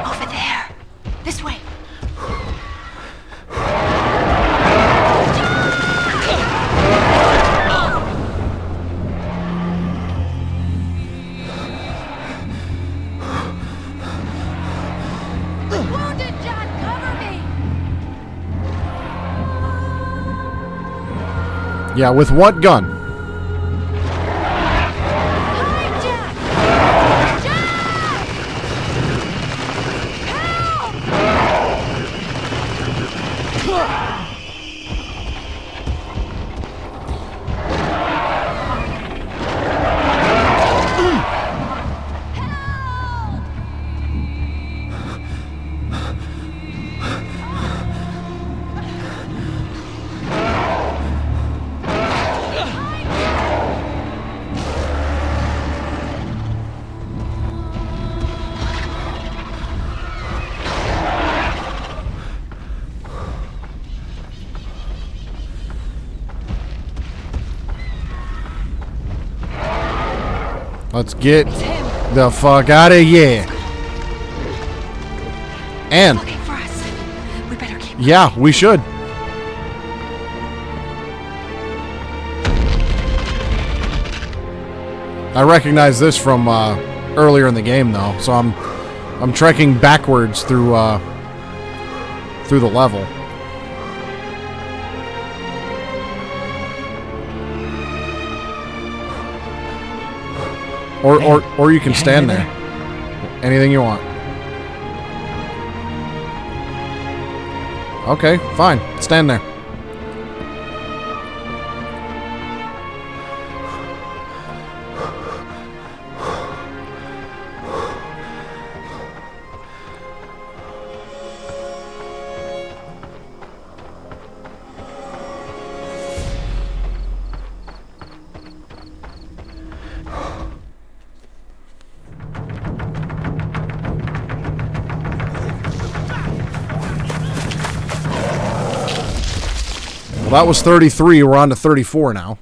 Over there. This way. Wounded, Jack! Cover me! Yeah, with what gun? Hide, Jack! Jack! Help! Let's get It's him. the fuck out of here. And, Looking for us. We better keep. yeah, we should. I recognize this from earlier in the game, though, so I'm trekking backwards through the level. Or you can stand there. Anything you want. Okay, fine. Stand there. that was 33. We're on to 34 now.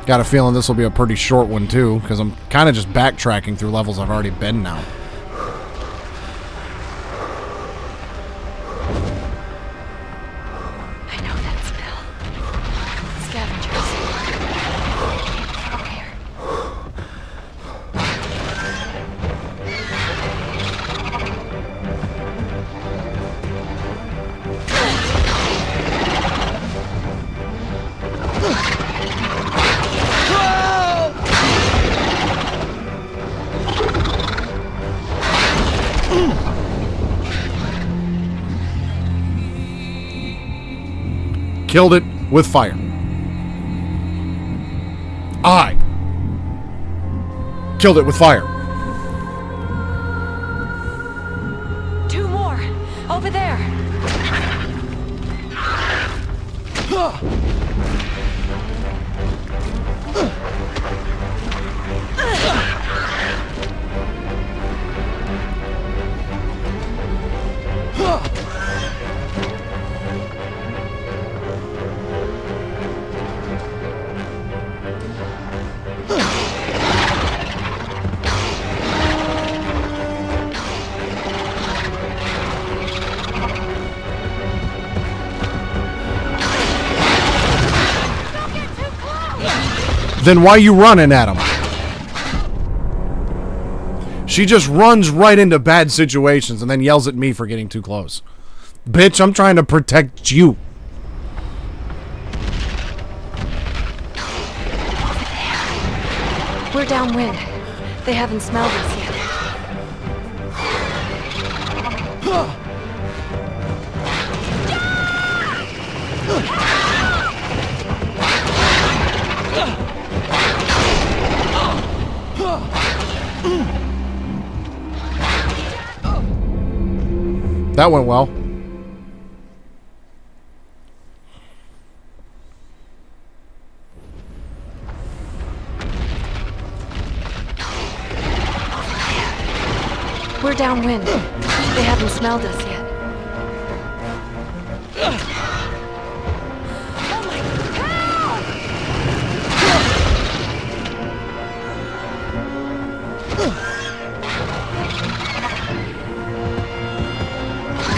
Got a feeling this will be a pretty short one, too, because I'm kind of just backtracking through levels I've already been now. I know that smell. Scavengers. Over here. Killed it with fire. I killed it with fire. 2 more. Over there. Then why you running at him? She just runs right into bad situations and then yells at me for getting too close. Bitch, I'm trying to protect you. We're downwind. They haven't smelled us yet. That went well. We're downwind. They haven't smelled us yet. Oh my God!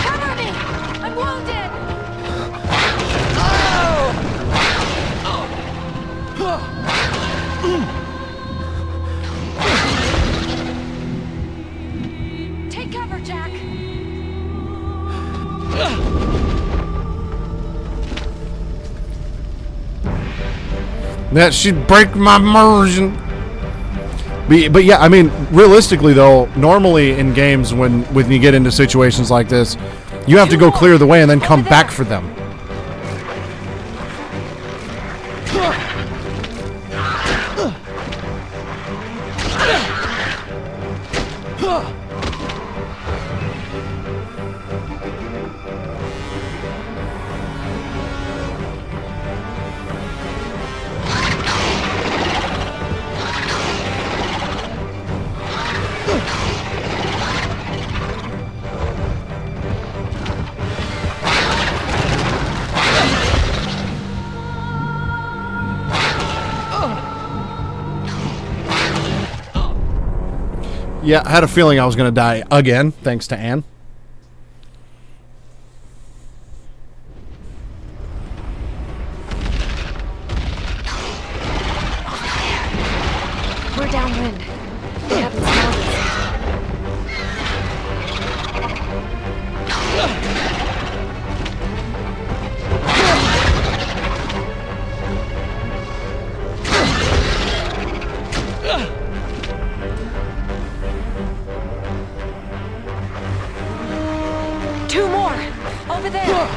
Cover me! I'm wounded! Take cover, Jack! That should break my immersion. But yeah, I mean, realistically though, normally in games when you get into situations like this, you have to go clear the way and then come back for them. Yeah, I had a feeling I was going to die again, thanks to Anne. We're downwind. They haven't smelled us yet. Two more! Over there!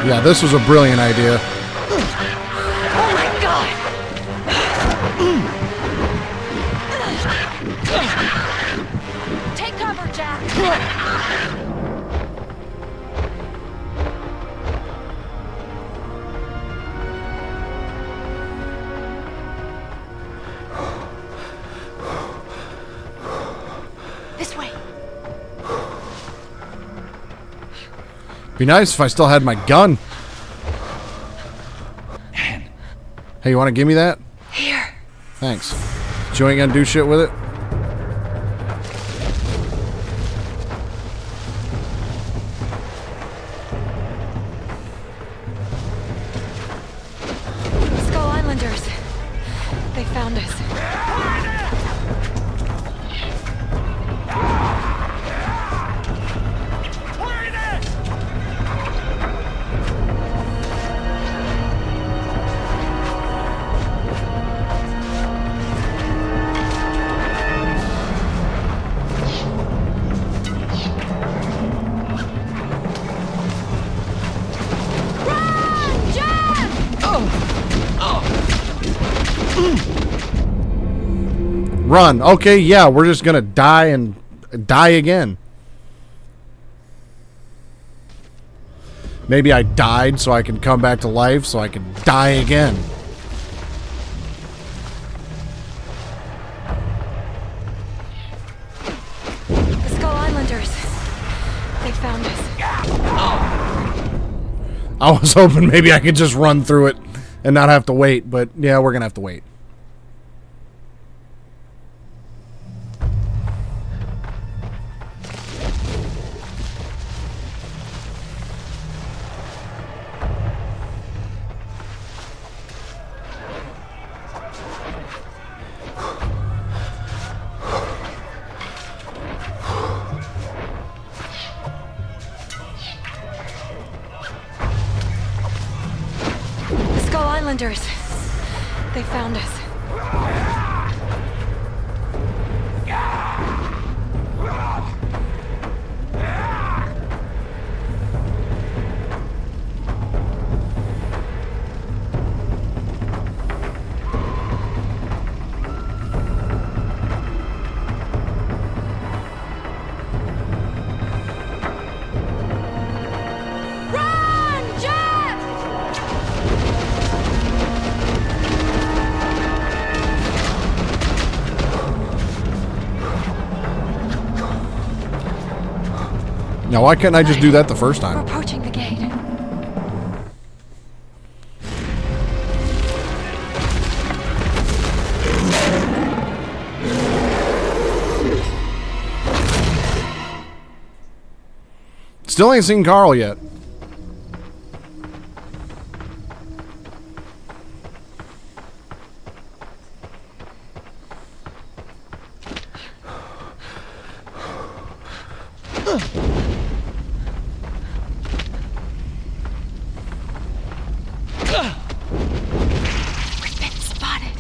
Yeah, this was a brilliant idea. Oh my god! Take cover, Jack! This way. Be nice if I still had my gun. Hey, you want to give me that? Here. Thanks. You ain't gonna do shit with it? Skull Islanders. They found us. Run. Okay, yeah, we're just gonna die and die again. Maybe I died so I can come back to life so I can die again. The Skull Islanders. They found us. I was hoping maybe I could just run through it and not have to wait, but yeah, we're gonna have to wait. The Skull Islanders. They found us. Run, Jack! Now, why couldn't I just do that the first We're time? approaching the gate. Still ain't seen Carl yet. We've been spotted.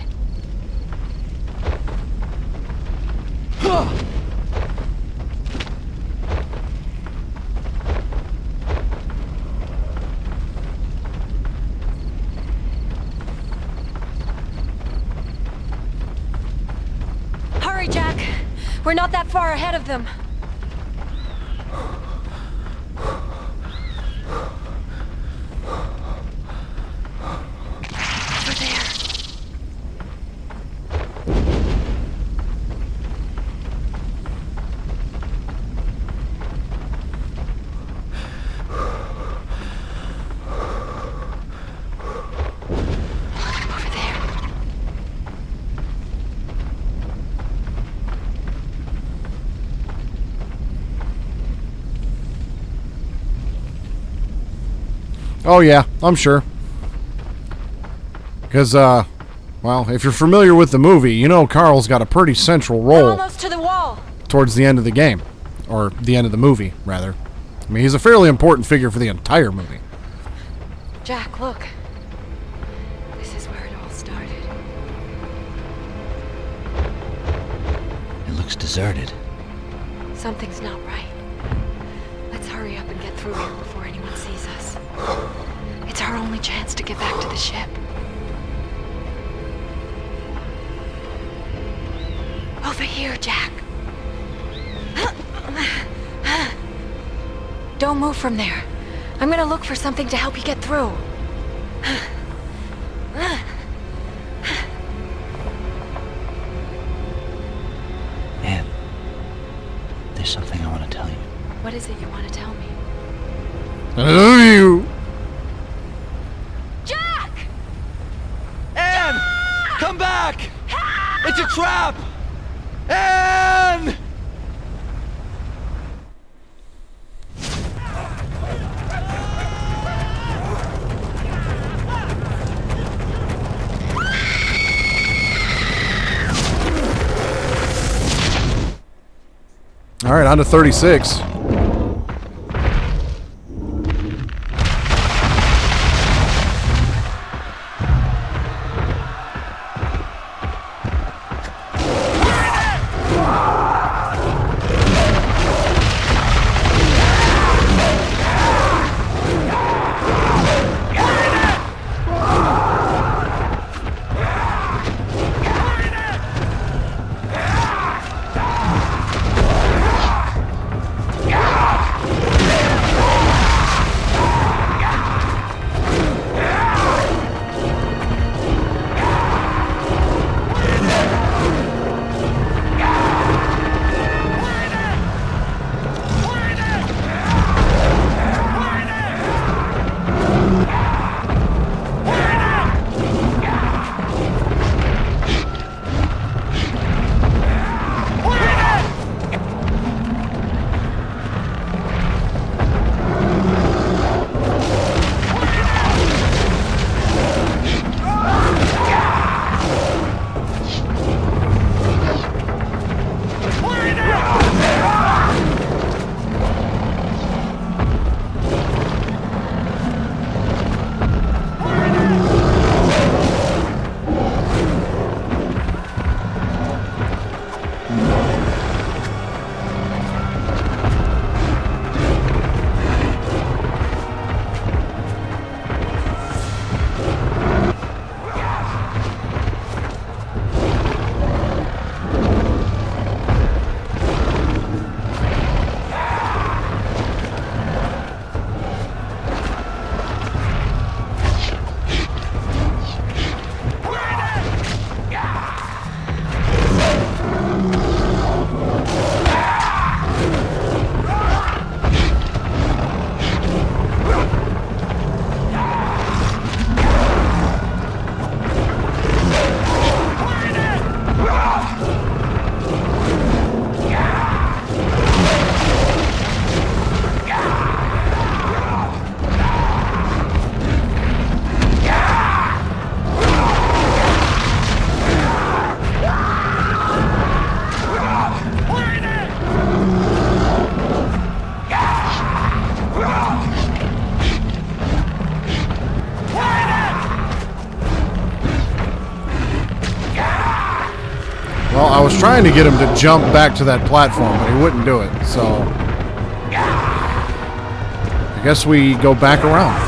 Hurry, Jack. We're not that far ahead of them. Over there. Over there. Oh yeah, I'm sure. Because, well, if you're familiar with the movie, you know Carl's got a pretty central We're role almost to the wall. towards the end of the game. Or the end of the movie, rather. I mean, he's a fairly important figure for the entire movie. Jack, look. This is where it all started. It looks deserted. Something's not right. Let's hurry up and get through here before anyone sees us. chance to get back to the ship. Over here, Jack. Don't move from there. I'm gonna look for something to help you get through. Ann, there's something I want to tell you. What is it you want to tell me? I love you. Jack! Ann! Come back! It's a trap! Ann! All right, on to 36. Well, I was trying to get him to jump back to that platform, but he wouldn't do it, so I guess we go back around.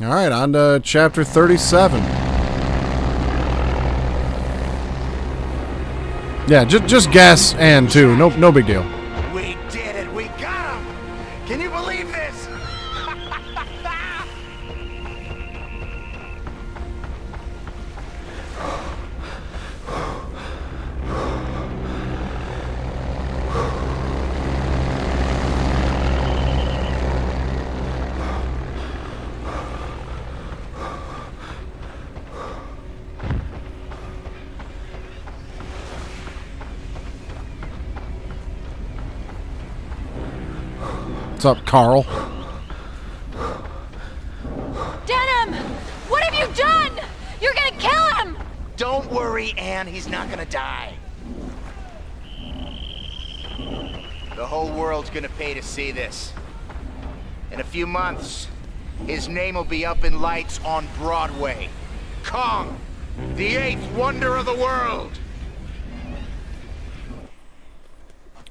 All right, on to chapter 37. Yeah, just guess and too. No big deal. We did it. We got him. Can you believe this? What's up, Carl? Denim! What have you done? You're gonna kill him! Don't worry, Anne. He's not gonna die. The whole world's gonna pay to see this. In a few months, his name will be up in lights on Broadway. Kong, the 8th wonder of the world.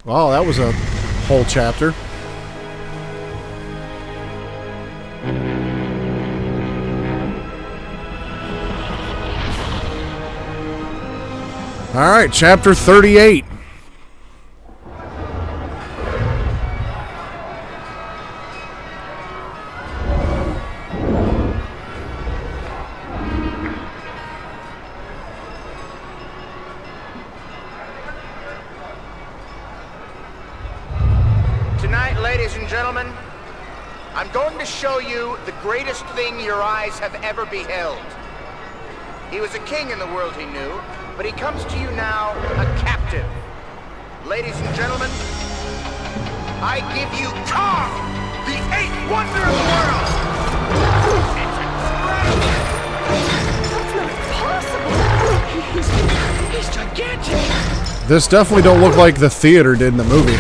Well, that was a whole chapter. All right, chapter 38. Tonight, ladies and gentlemen, I'm going to show you the greatest thing your eyes have ever beheld. He was a king in the world he knew, but he comes to you now a captive. Ladies and gentlemen, I give you Kong, the 8th wonder of the world! That's not possible! He's gigantic! This definitely don't look like the theater did in the movie.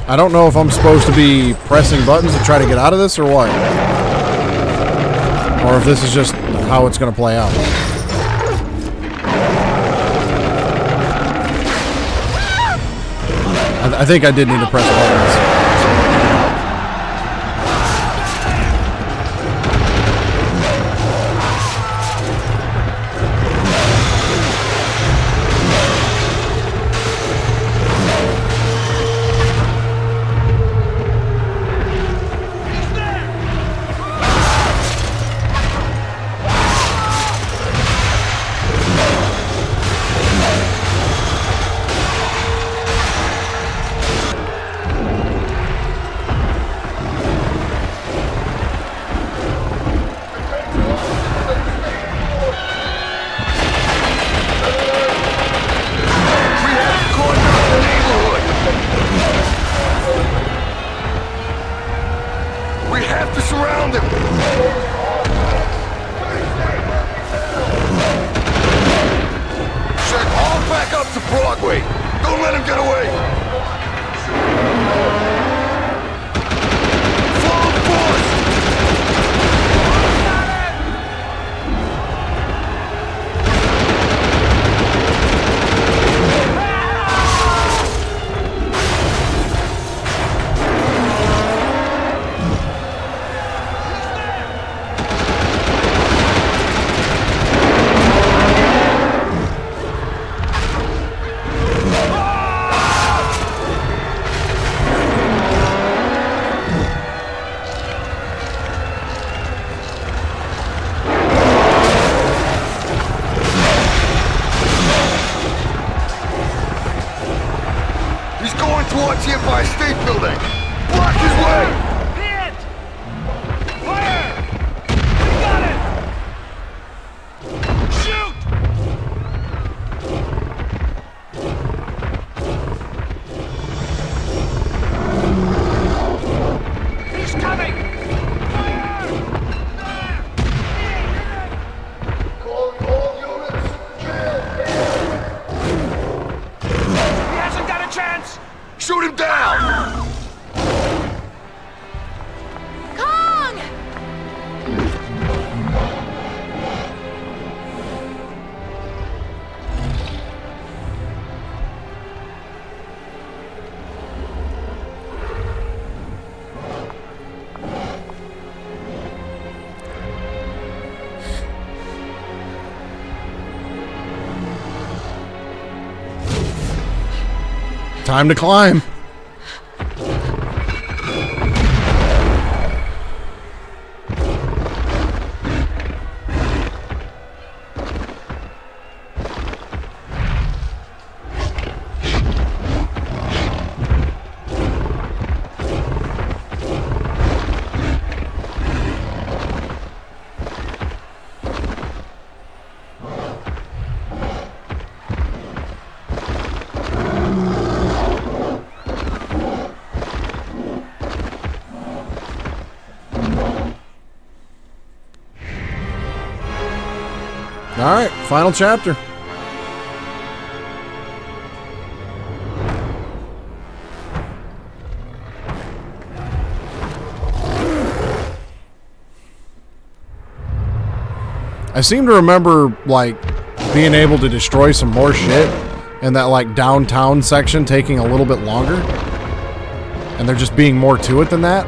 I don't know if I'm supposed to be pressing buttons to try to get out of this or what. Or if this is just how it's going to play out. I think I did need to press buttons. Broadway! Don't let him get away! Full force! towards the Empire State Building. Block his way! Hit! Fire! We got it! Shoot! He's coming! Fire! Calling all units. Jail. He hasn't got a chance! Shoot him down! Kong! Time to climb. All right, final chapter. I seem to remember, like, being able to destroy some more shit in that, like, downtown section taking a little bit longer. And there just being more to it than that.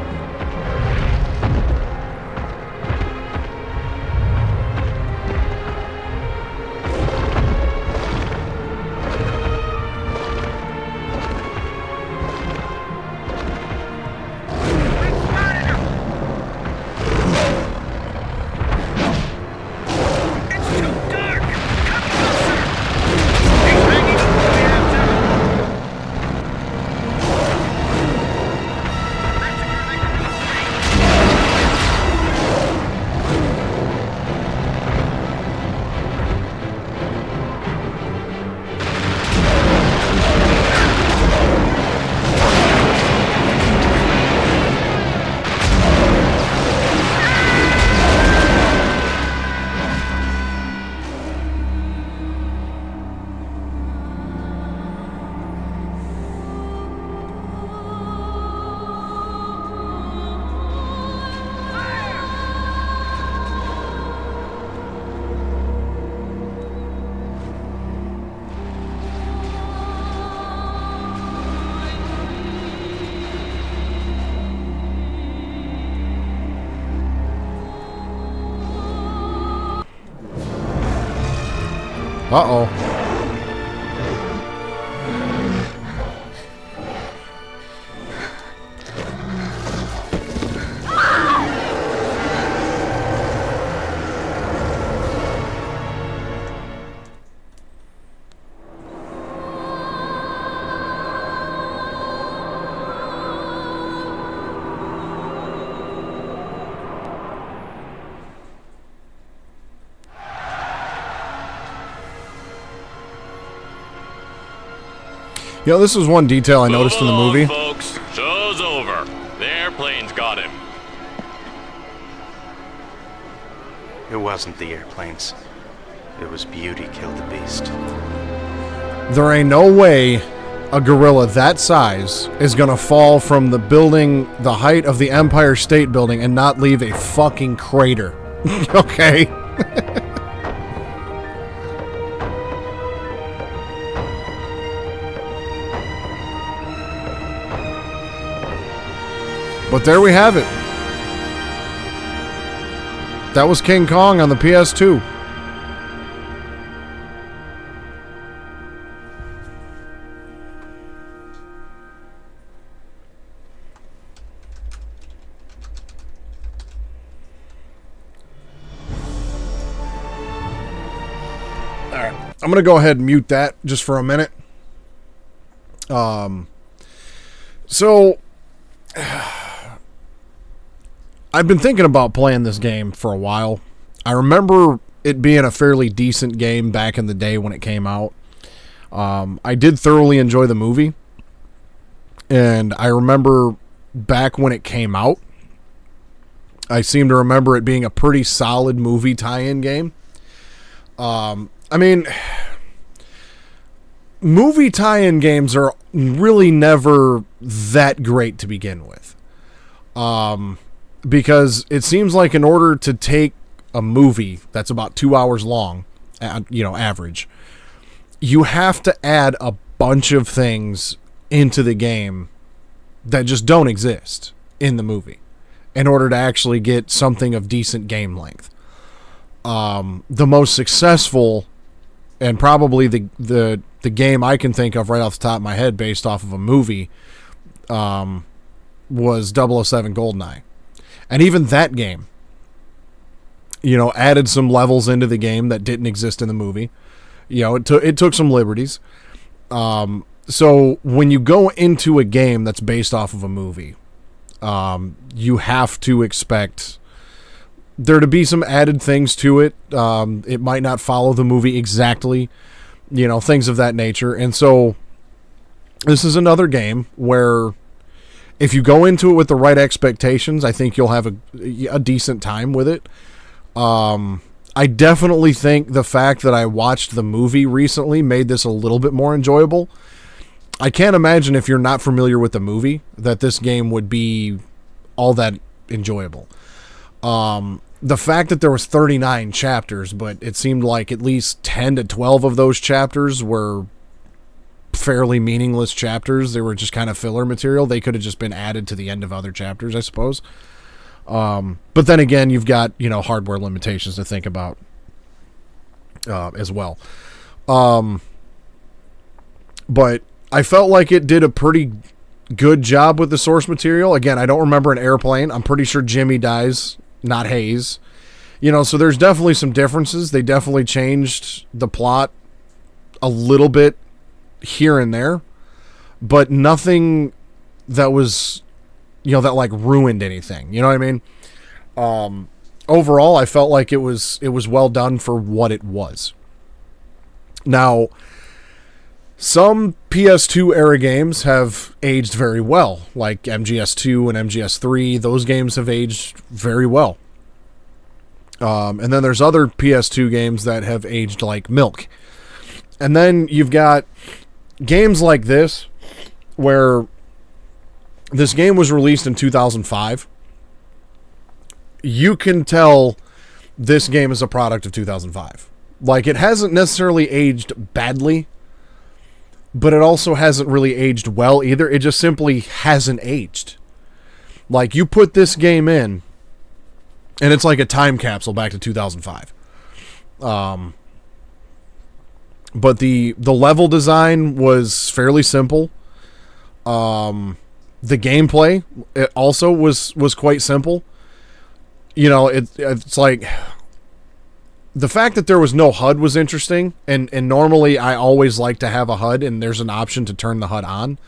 Uh-oh. You know, this is one detail I noticed in the movie. Folks, show's over. The airplane's got him. It wasn't the airplanes. It was Beauty killed the beast. There ain't no way a gorilla that size is gonna fall from the building, the height of the Empire State Building, and not leave a fucking crater. Okay? But there we have it. That was King Kong on the PS2. Alright, I'm going to go ahead and mute that just for a minute. So, I've been thinking about playing this game for a while. I remember it being a fairly decent game back in the day when it came out. I did thoroughly enjoy the movie. And I remember back when it came out, I seem to remember it being a pretty solid movie tie-in game. Movie tie-in games are really never that great to begin with. Because it seems like in order to take a movie that's about 2 hours long, average, you have to add a bunch of things into the game that just don't exist in the movie in order to actually get something of decent game length. The most successful and probably the game I can think of right off the top of my head based off of a movie was 007 GoldenEye. And even that game, added some levels into the game that didn't exist in the movie. It took some liberties. So when you go into a game that's based off of a movie, you have to expect there to be some added things to it. It might not follow the movie exactly, things of that nature. And so this is another game where if you go into it with the right expectations, I think you'll have a decent time with it. I definitely think the fact that I watched the movie recently made this a little bit more enjoyable. I can't imagine if you're not familiar with the movie that this game would be all that enjoyable. The fact that there was 39 chapters, but it seemed like at least 10 to 12 of those chapters were fairly meaningless chapters. They were just kind of filler material. They could have just been added to the end of other chapters, I suppose. But then again, you've got, hardware limitations to think about as well. But I felt like it did a pretty good job with the source material. Again, I don't remember an airplane. I'm pretty sure Jimmy dies, not Hayes. So there's definitely some differences. They definitely changed the plot a little bit here and there, but nothing that was, that like ruined anything. You know what I mean? Overall, I felt like it was well done for what it was. Now, some PS2 era games have aged very well, like MGS2 and MGS3. Those games have aged very well. And then there's other PS2 games that have aged like milk. And then you've got games like this, where this game was released in 2005. You can tell this game is a product of 2005. Like, it hasn't necessarily aged badly, but it also hasn't really aged well either. It just simply hasn't aged. Like, you put this game in, and it's like a time capsule back to 2005. But the level design was fairly simple. The gameplay it also was quite simple. It's like the fact that there was no HUD was interesting, and normally I always like to have a HUD, and there's an option to turn the HUD on.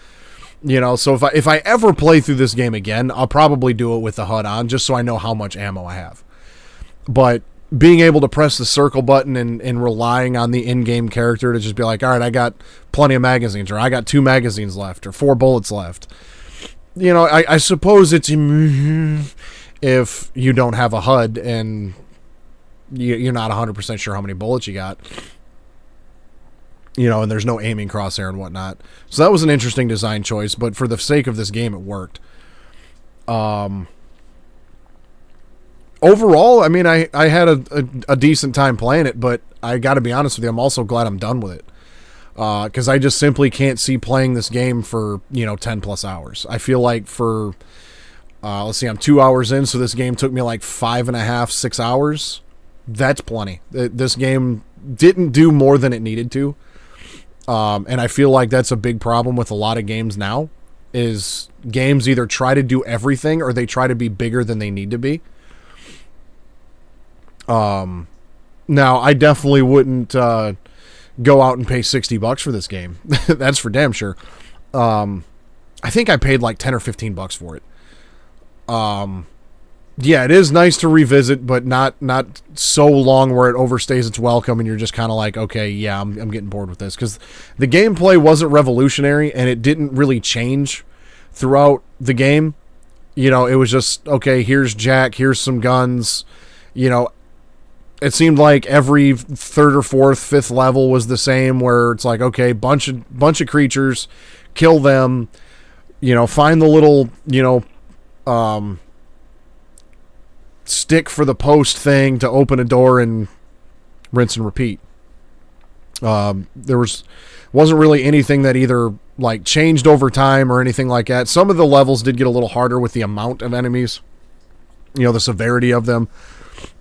So if I ever play through this game again, I'll probably do it with the HUD on, just so I know how much ammo I have. But being able to press the circle button and relying on the in-game character to just be like, all right, I got plenty of magazines, or I got 2 magazines left, or 4 bullets left. I suppose it's if you don't have a HUD and you're not 100% sure how many bullets you got. And there's no aiming crosshair and whatnot. So that was an interesting design choice, but for the sake of this game, it worked. Overall, I had a decent time playing it, but I got to be honest with you, I'm also glad I'm done with it. Because I just simply can't see playing this game for, 10 plus hours. I feel like for, let's see, I'm 2 hours in, so this game took me like 5.5, 6 hours. That's plenty. This game didn't do more than it needed to. And I feel like that's a big problem with a lot of games now, is games either try to do everything or they try to be bigger than they need to be. Now, I definitely wouldn't go out and pay $60 for this game. That's for damn sure. I think I paid like 10 or 15 bucks for it. Yeah, it is nice to revisit, but not so long where it overstays its welcome and you're just kind of like, okay, yeah, I'm getting bored with this, because the gameplay wasn't revolutionary and it didn't really change throughout the game. You know, it was just, okay, here's Jack, here's some guns. You know, it seemed like every third or fourth, fifth level was the same, where it's like, okay, bunch of creatures, kill them, you know, find the little, you know, stick for the post thing to open a door, and rinse and repeat. There wasn't really anything that either like changed over time or anything like that. Some of the levels did get a little harder with the amount of enemies, you know, the severity of them,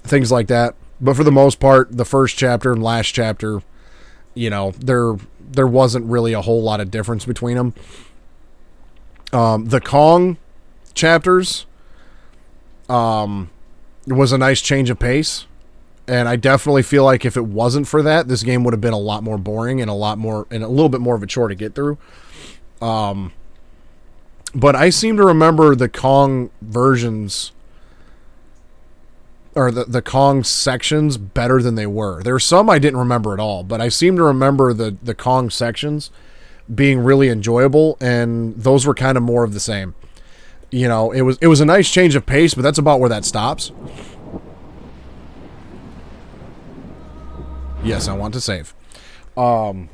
things like that. But for the most part, the first chapter and last chapter, you know, there wasn't really a whole lot of difference between them. The Kong chapters, was a nice change of pace, and I definitely feel like if it wasn't for that, this game would have been a lot more boring and a little bit more of a chore to get through. But I seem to remember the Kong versions, or the Kong sections, better than they were. There were some I didn't remember at all, but I seem to remember the Kong sections being really enjoyable, and those were kind of more of the same. You know, it was a nice change of pace, but that's about where that stops. Yes, I want to save. So,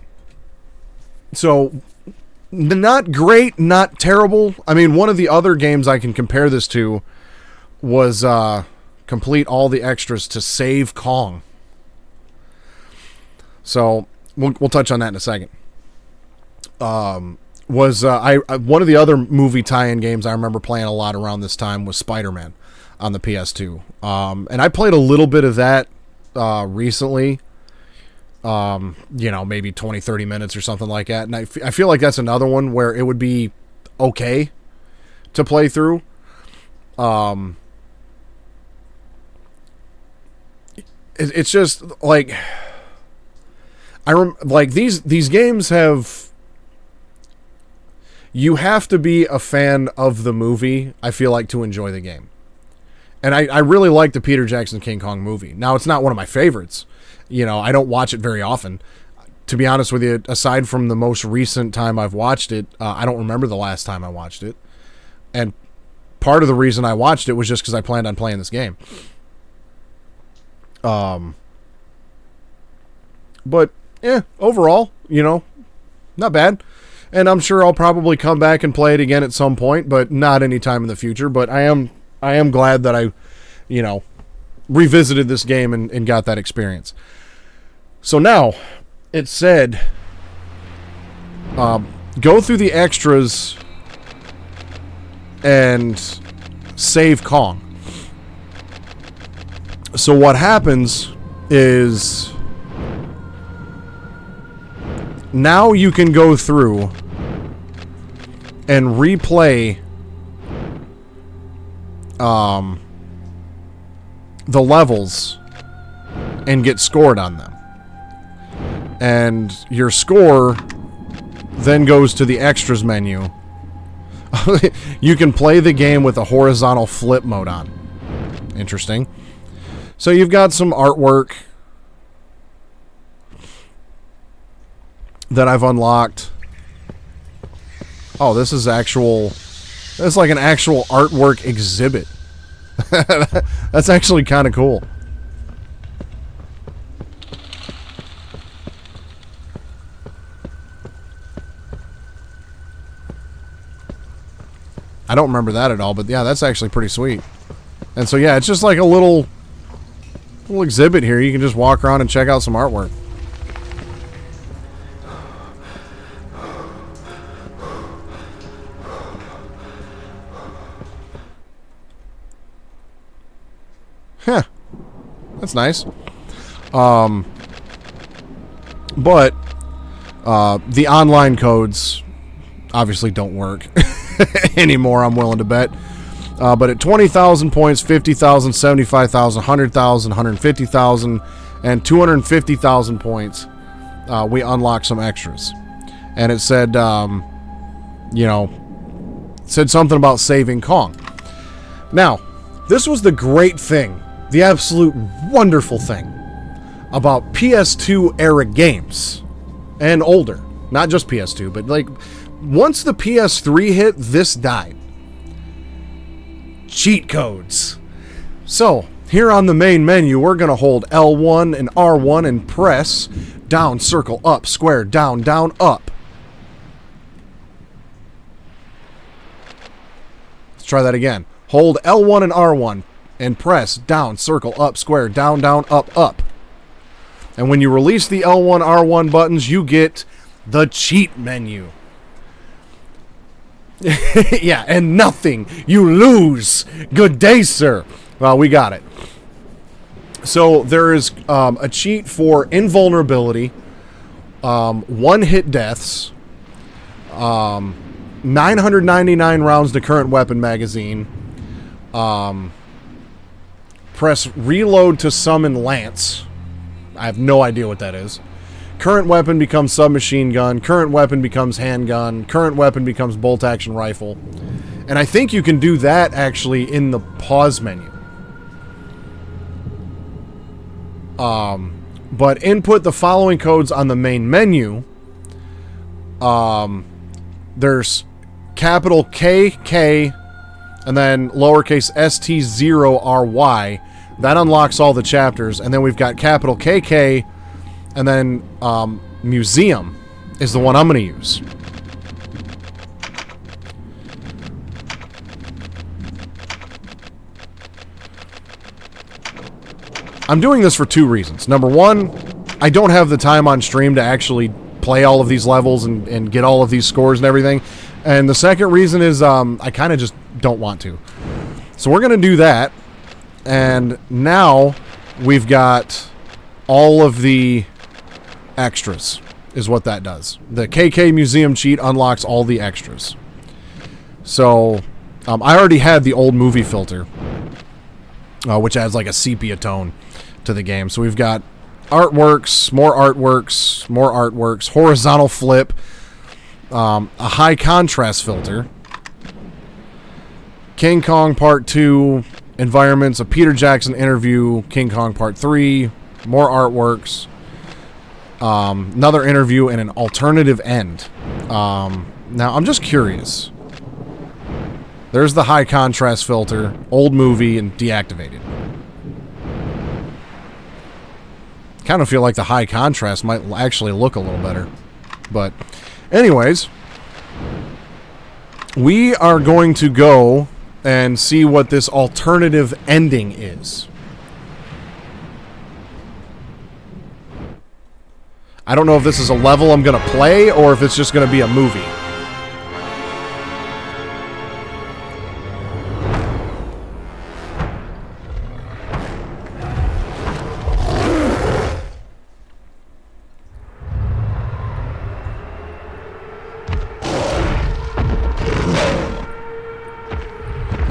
not great, not terrible. I mean, one of the other games I can compare this to was complete all the extras to save Kong. So, we'll touch on that in a second. One of the other movie tie-in games I remember playing a lot around this time was Spider-Man on the PS2. And I played a little bit of that recently. You know, maybe 20, 30 minutes or something like that. And I feel like that's another one where it would be okay to play through. It's just like these games have. You have to be a fan of the movie, I feel like, to enjoy the game. And I really like the Peter Jackson King Kong movie. Now, it's not one of my favorites. You know, I don't watch it very often. To be honest with you, aside from the most recent time I've watched it, I don't remember the last time I watched it. And part of the reason I watched it was just because I planned on playing this game. But, overall, you know, not bad. And I'm sure I'll probably come back and play it again at some point, but not anytime in the future. But I am glad that I, you know, revisited this game and got that experience. So now, it said, go through the extras and save Kong. So what happens is, now you can go through and replay the levels and get scored on them. And your score then goes to the extras menu. You can play the game with a horizontal flip mode on. Interesting. So you've got some artwork that I've unlocked. Oh, this is actual. That's like an actual artwork exhibit. That's actually kind of cool. I don't remember that at all, but yeah, that's actually pretty sweet. And so yeah, it's just like a little exhibit here. You can just walk around and check out some artwork. Huh. That's nice. But the online codes obviously don't work anymore, I'm willing to bet. But at 20,000 points, 50,000, 75,000, 100,000, 150,000, and 250,000 points, we unlock some extras. And it said, you know, said something about saving Kong. Now, this was the great thing, the absolute wonderful thing about PS2 era games and older. Not just PS2, but like once the PS3 hit, this died. Cheat codes. So, here on the main menu, we're going to hold L1 and R1 and press down, circle, up, square, down, down, up. Let's try that again. Hold L1 and R1 and press down, circle, up, square, down, down, up, up. And when you release the L1, R1 buttons, you get the cheat menu. Yeah, and nothing. You lose. Good day, sir. Well, we got it. So there is a cheat for invulnerability, one-hit deaths, 999 rounds to current weapon magazine, press reload to summon Lance. I have no idea what that is. Current weapon becomes submachine gun, current weapon becomes handgun, current weapon becomes bolt-action rifle. And I think you can do that actually in the pause menu. But input the following codes on the main menu. There's capital KK and then lowercase ST0RY. That unlocks all the chapters. And then we've got capital KK and then museum is the one I'm going to use. I'm doing this for two reasons. Number one, I don't have the time on stream to actually play all of these levels and get all of these scores and everything. And the second reason is I kind of just don't want to. So we're going to do that. And now we've got all of the extras is what that does. The KK Museum cheat unlocks all the extras. So I already had the old movie filter, which adds like a sepia tone to the game. So we've got artworks, more artworks, more artworks, horizontal flip, a high contrast filter, King Kong Part 2, environments, a Peter Jackson interview, King Kong Part 3, more artworks, another interview, and an alternative end. Now, I'm just curious. There's the high contrast filter, old movie, and deactivated. Kind of feel like the high contrast might actually look a little better. But anyways, we are going to go and see what this alternative ending is. I don't know if this is a level I'm going to play or if it's just going to be a movie.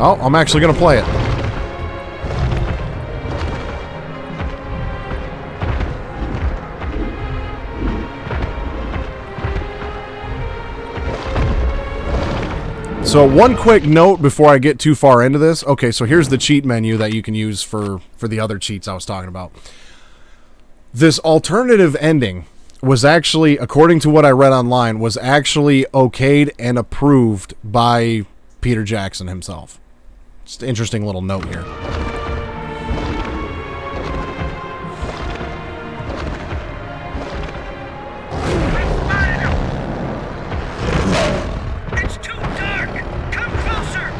Oh, I'm actually going to play it. So one quick note before I get too far into this. Okay, so here's the cheat menu that you can use for the other cheats I was talking about. This alternative ending was actually, according to what I read online, was actually okayed and approved by Peter Jackson himself. Just an interesting little note here. It's too dark! Come closer!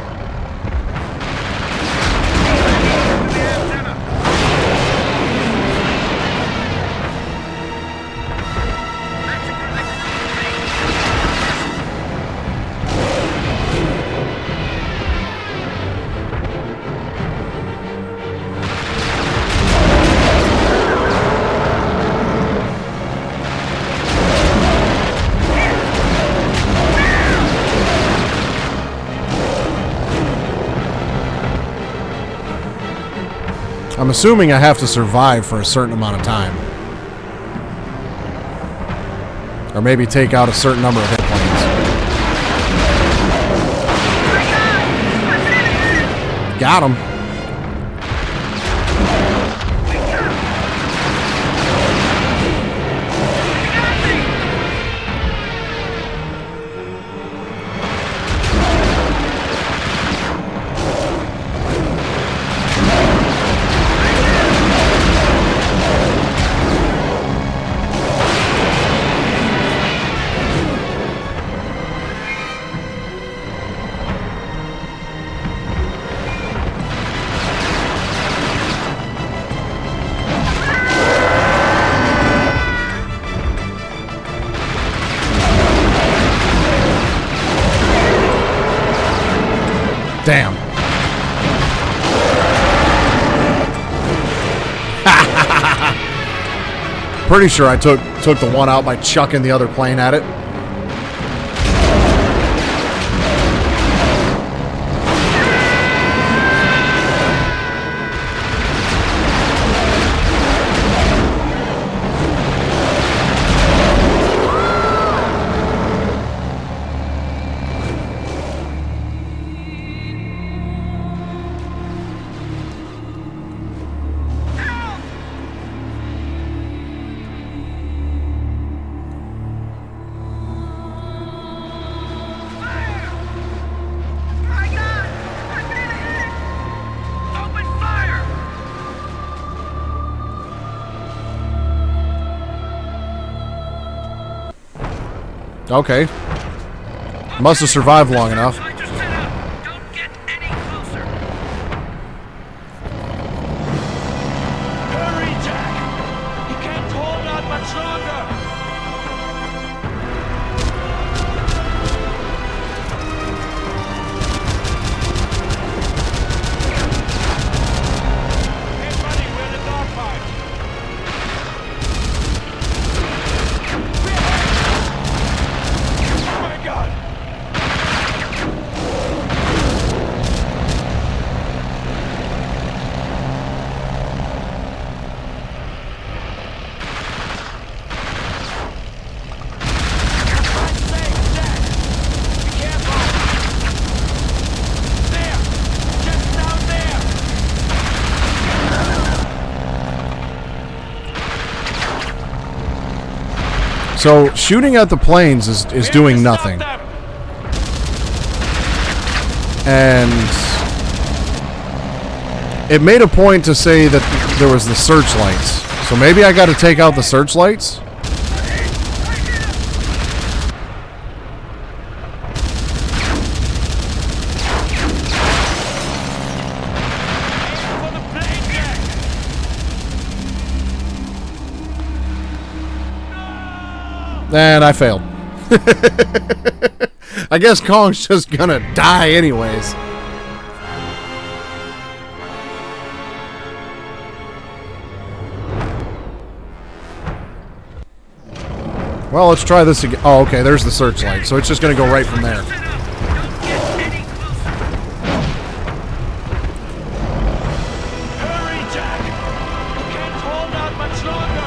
I'm assuming I have to survive for a certain amount of time. Or maybe take out a certain number of hit points. Got him. Damn. Pretty sure I took the one out by chucking the other plane at it. Okay. Must have survived long enough. Hurry, Jack! He can't hold out much longer! Hey, buddy, we're in a dogfight. Oh my God! I'm safe, Jack! Be careful! There! Just down there! So shooting at the planes is We have doing to stop nothing. them. And it made a point to say that there was the searchlights. So maybe I got to take out the searchlights? Aim for the plane, Jack! And I failed. I guess Kong's just gonna die anyways. Well, let's try this again. Oh, okay, there's the searchlight. So it's just gonna go right from there. Hurry, Jack! You can't hold out much longer!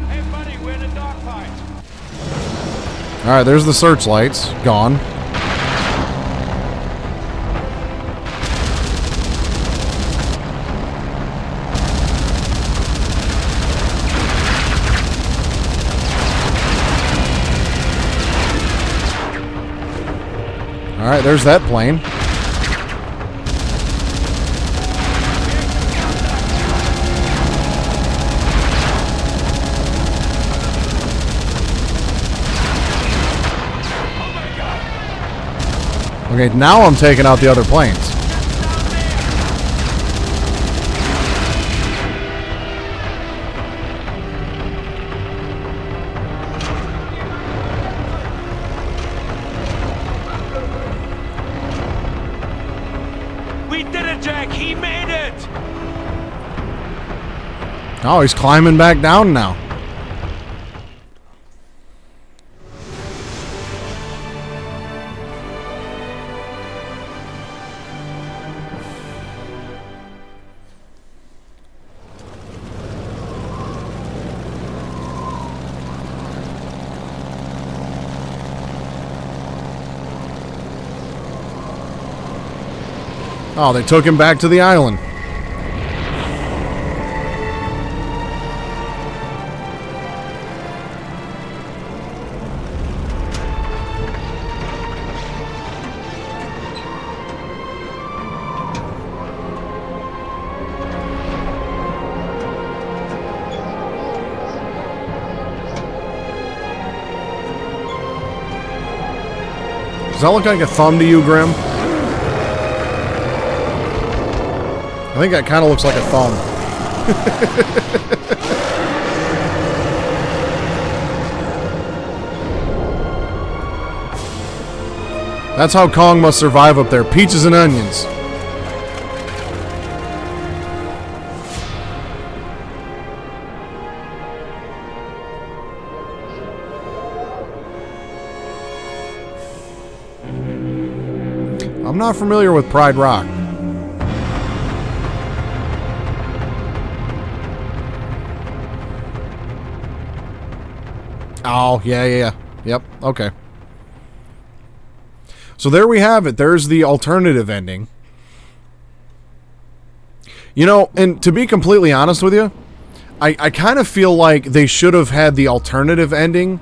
Hey, buddy, we're in a dogfight. All right, there's the searchlights. Gone. All right, there's that plane. Okay, now I'm taking out the other planes. Oh, he's climbing back down now. Oh, they took him back to the island. Does that look like a thumb to you, Grim? I think that kind of looks like a thumb. That's how Kong must survive up there. Peaches and onions. I'm not familiar with Pride Rock. Oh, yeah. Yep, okay. So there we have it. There's the alternative ending. You know, and to be completely honest with you, I kind of feel like they should have had the alternative ending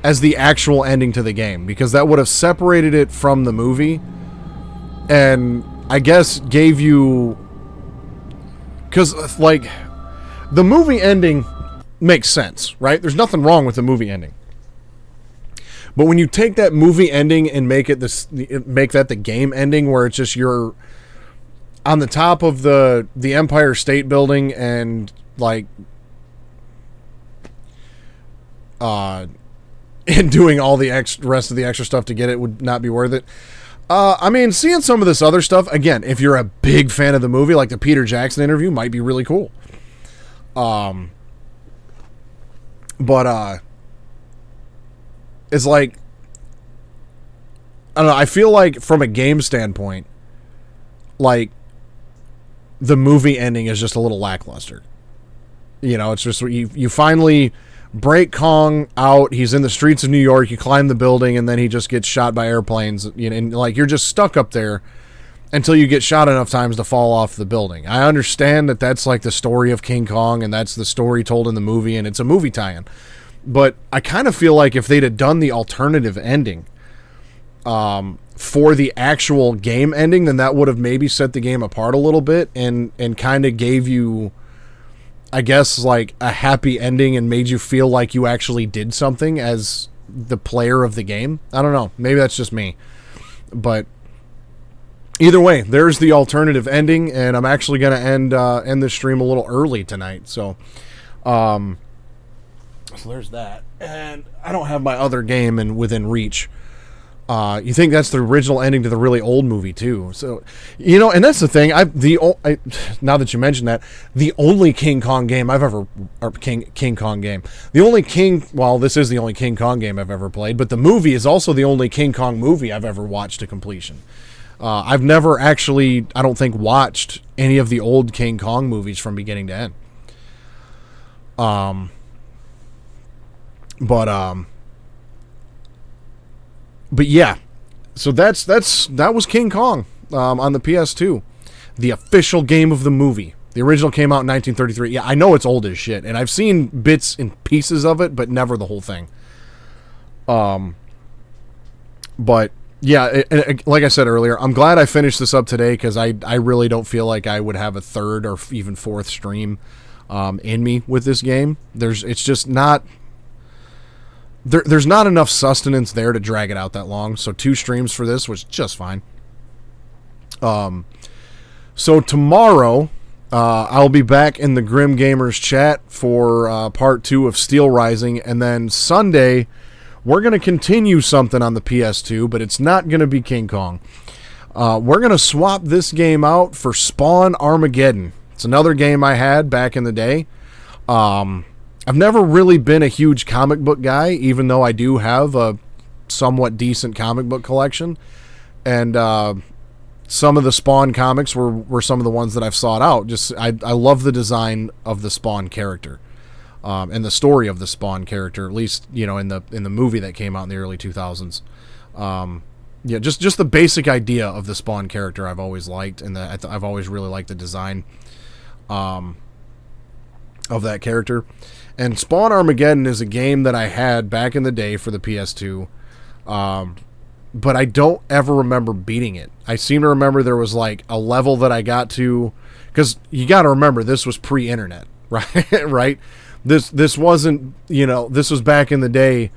as the actual ending to the game, because that would have separated it from the movie and I guess gave you... Because, like, the movie ending makes sense, right? There's nothing wrong with the movie ending. But when you take that movie ending and make it make that the game ending, where it's just you're on the top of the Empire State Building and like and doing all the rest of the extra stuff to get it would not be worth it. I mean, seeing some of this other stuff, again, if you're a big fan of the movie, like the Peter Jackson interview, might be really cool. But it's like, I don't know, I feel like from a game standpoint, like, the movie ending is just a little lackluster. You know, it's just, you finally break Kong out, he's in the streets of New York, you climb the building, and then he just gets shot by airplanes, you know, and like, you're just stuck up there until you get shot enough times to fall off the building. I understand that that's like the story of King Kong, and that's the story told in the movie, and it's a movie tie-in. But I kind of feel like if they'd have done the alternative ending for the actual game ending, then that would have maybe set the game apart a little bit and kind of gave you, I guess, like a happy ending and made you feel like you actually did something as the player of the game. I don't know. Maybe that's just me. But either way, there's the alternative ending, and I'm actually going to end this stream a little early tonight. So there's that. And I don't have my other game within reach. You think that's the original ending to the really old movie too? So, you know, and that's the thing. Now that you mention that, the only King Kong game I've ever, or King Kong game, the only this is the only King Kong game I've ever played, but the movie is also the only King Kong movie I've ever watched to completion. I've never actually, I don't think, watched any of the old King Kong movies from beginning to end. But yeah, so that was King Kong on the PS2, the official game of the movie. The original came out in 1933. Yeah, I know it's old as shit, and I've seen bits and pieces of it, but never the whole thing. But yeah, like I said earlier, I'm glad I finished this up today, because I really don't feel like I would have a third or even fourth stream in me with this game. It's just not... There's not enough sustenance there to drag it out that long, so 2 streams for this was just fine. So tomorrow, I'll be back in the Grim Gamers chat for part 2 of Steel Rising, and then Sunday, we're going to continue something on the PS2, but it's not going to be King Kong. We're going to swap this game out for Spawn Armageddon. It's another game I had back in the day. I've never really been a huge comic book guy, even though I do have a somewhat decent comic book collection. And some of the Spawn comics were some of the ones that I've sought out. Just I love the design of the Spawn character, and the story of the Spawn character. At least in the movie that came out in the early 2000s. Yeah, just the basic idea of the Spawn character I've always liked, and I've always really liked the design of that character. And Spawn Armageddon is a game that I had back in the day for the PS2, but I don't ever remember beating it. I seem to remember there was like a level that I got to, because you got to remember this was pre-internet, right? Right? This wasn't, this was back in the day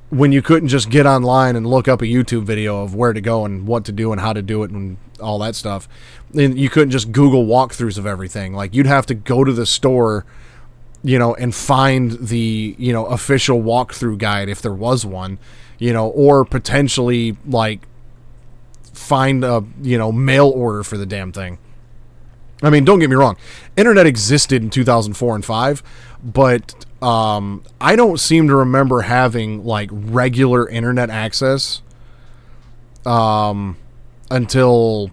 when you couldn't just get online and look up a YouTube video of where to go and what to do and how to do it and all that stuff. And you couldn't just Google walkthroughs of everything. Like, you'd have to go to the store, and find the, official walkthrough guide if there was one, or potentially, like, find a, mail order for the damn thing. I mean, don't get me wrong. Internet existed in 2004 and 5, but I don't seem to remember having, like, regular internet access until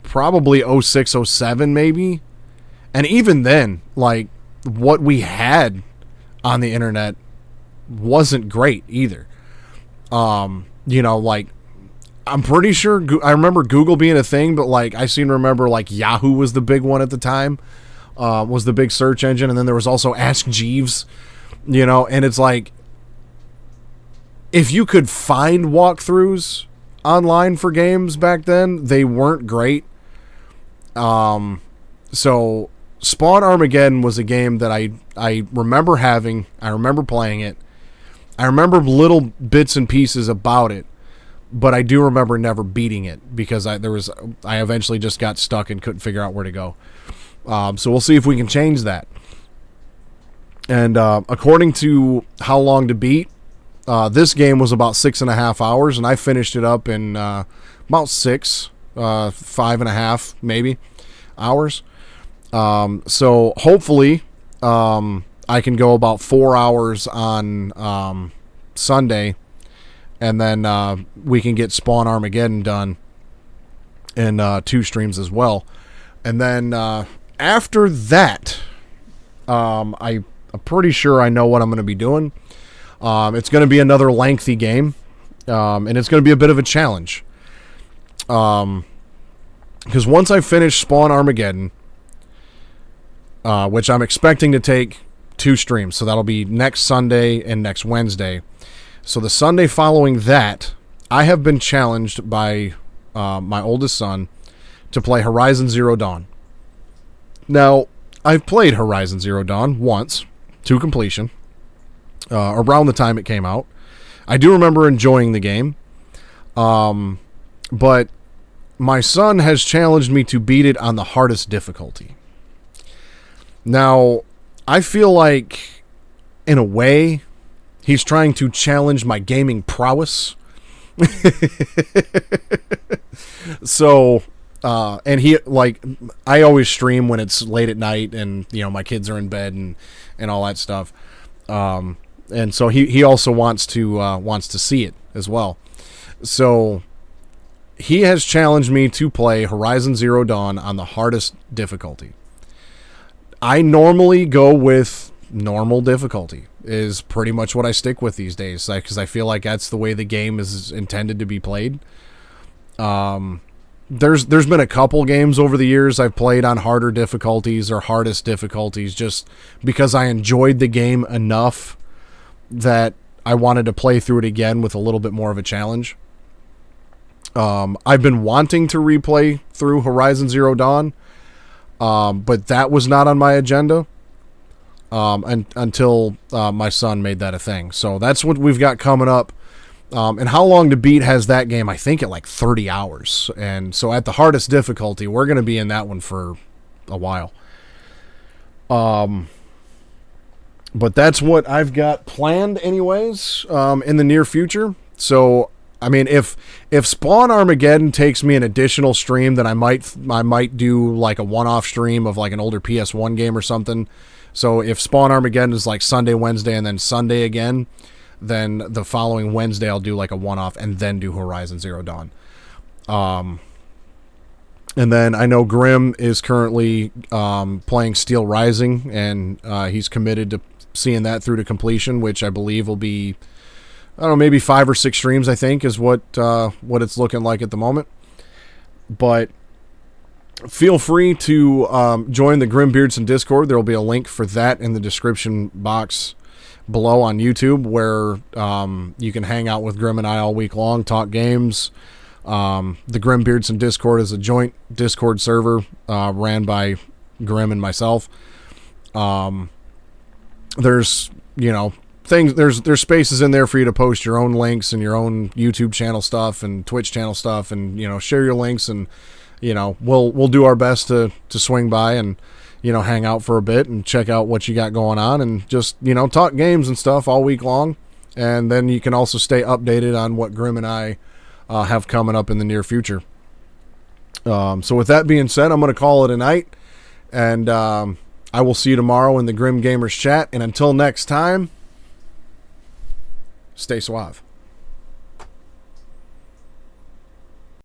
probably 06, 07 maybe. And even then, like, what we had on the internet wasn't great either. Like, I'm pretty sure I remember Google being a thing, but, like, I seem to remember, like, Yahoo was the big one at the time, was the big search engine, and then there was also Ask Jeeves, and it's like, if you could find walkthroughs online for games back then, they weren't great. So Spawn Armageddon was a game that I remember having. I remember playing it. I remember little bits and pieces about it, but I do remember never beating it because I eventually just got stuck and couldn't figure out where to go. So we'll see if we can change that. And according to How Long to Beat, this game was about 6.5 hours, and I finished it up in about 5.5 maybe hours. So hopefully I can go about 4 hours on Sunday, and then we can get Spawn Armageddon done in 2 streams as well. And then after that, I'm pretty sure I know what I'm going to be doing. It's going to be another lengthy game, and it's going to be a bit of a challenge. Because once I finish Spawn Armageddon, which I'm expecting to take 2 streams, so that'll be next Sunday and next Wednesday. So the Sunday following that, I have been challenged by my oldest son to play Horizon Zero Dawn. Now, I've played Horizon Zero Dawn once to completion, around the time it came out. I do remember enjoying the game, but my son has challenged me to beat it on the hardest difficulty. Now, I feel like, in a way, he's trying to challenge my gaming prowess. So, and he, like, I always stream when it's late at night and, my kids are in bed and all that stuff. And so he also wants to see it as well. So he has challenged me to play Horizon Zero Dawn on the hardest difficulty. I normally go with normal difficulty, is pretty much what I stick with these days, because I feel like that's the way the game is intended to be played. There's been a couple games over the years I've played on harder difficulties or hardest difficulties just because I enjoyed the game enough that I wanted to play through it again with a little bit more of a challenge. I've been wanting to replay through Horizon Zero Dawn, but that was not on my agenda until my son made that a thing. So that's what we've got coming up. And How Long to Beat has that game, I think, at like 30 hours. And so at the hardest difficulty, we're going to be in that one for a while. But that's what I've got planned anyways, in the near future. So I mean, if Spawn Armageddon takes me an additional stream, then I might do like a one-off stream of like an older PS1 game or something. So if Spawn Armageddon is like Sunday, Wednesday, and then Sunday again, then the following Wednesday I'll do like a one-off and then do Horizon Zero Dawn. And then I know Grim is currently playing Steel Rising, and he's committed to seeing that through to completion, which I believe will be, I don't know, maybe 5 or 6 streams, I think, is what it's looking like at the moment. But feel free to join the Grim Beardson Discord. There will be a link for that in the description box below on YouTube, where you can hang out with Grim and I all week long, talk games. The Grim Beardson Discord is a joint Discord server ran by Grim and myself. There's, you know, things, there's spaces in there for you to post your own links and your own YouTube channel stuff and Twitch channel stuff, and, you know, share your links, and, you know, we'll do our best to swing by and, you know, hang out for a bit and check out what you got going on, and just, you know, talk games and stuff all week long. And then you can also stay updated on what Grim and I have coming up in the near future. So with that being said, I'm going to call it a night, and I will see you tomorrow in the Grim Gamers chat. And until next time, stay suave.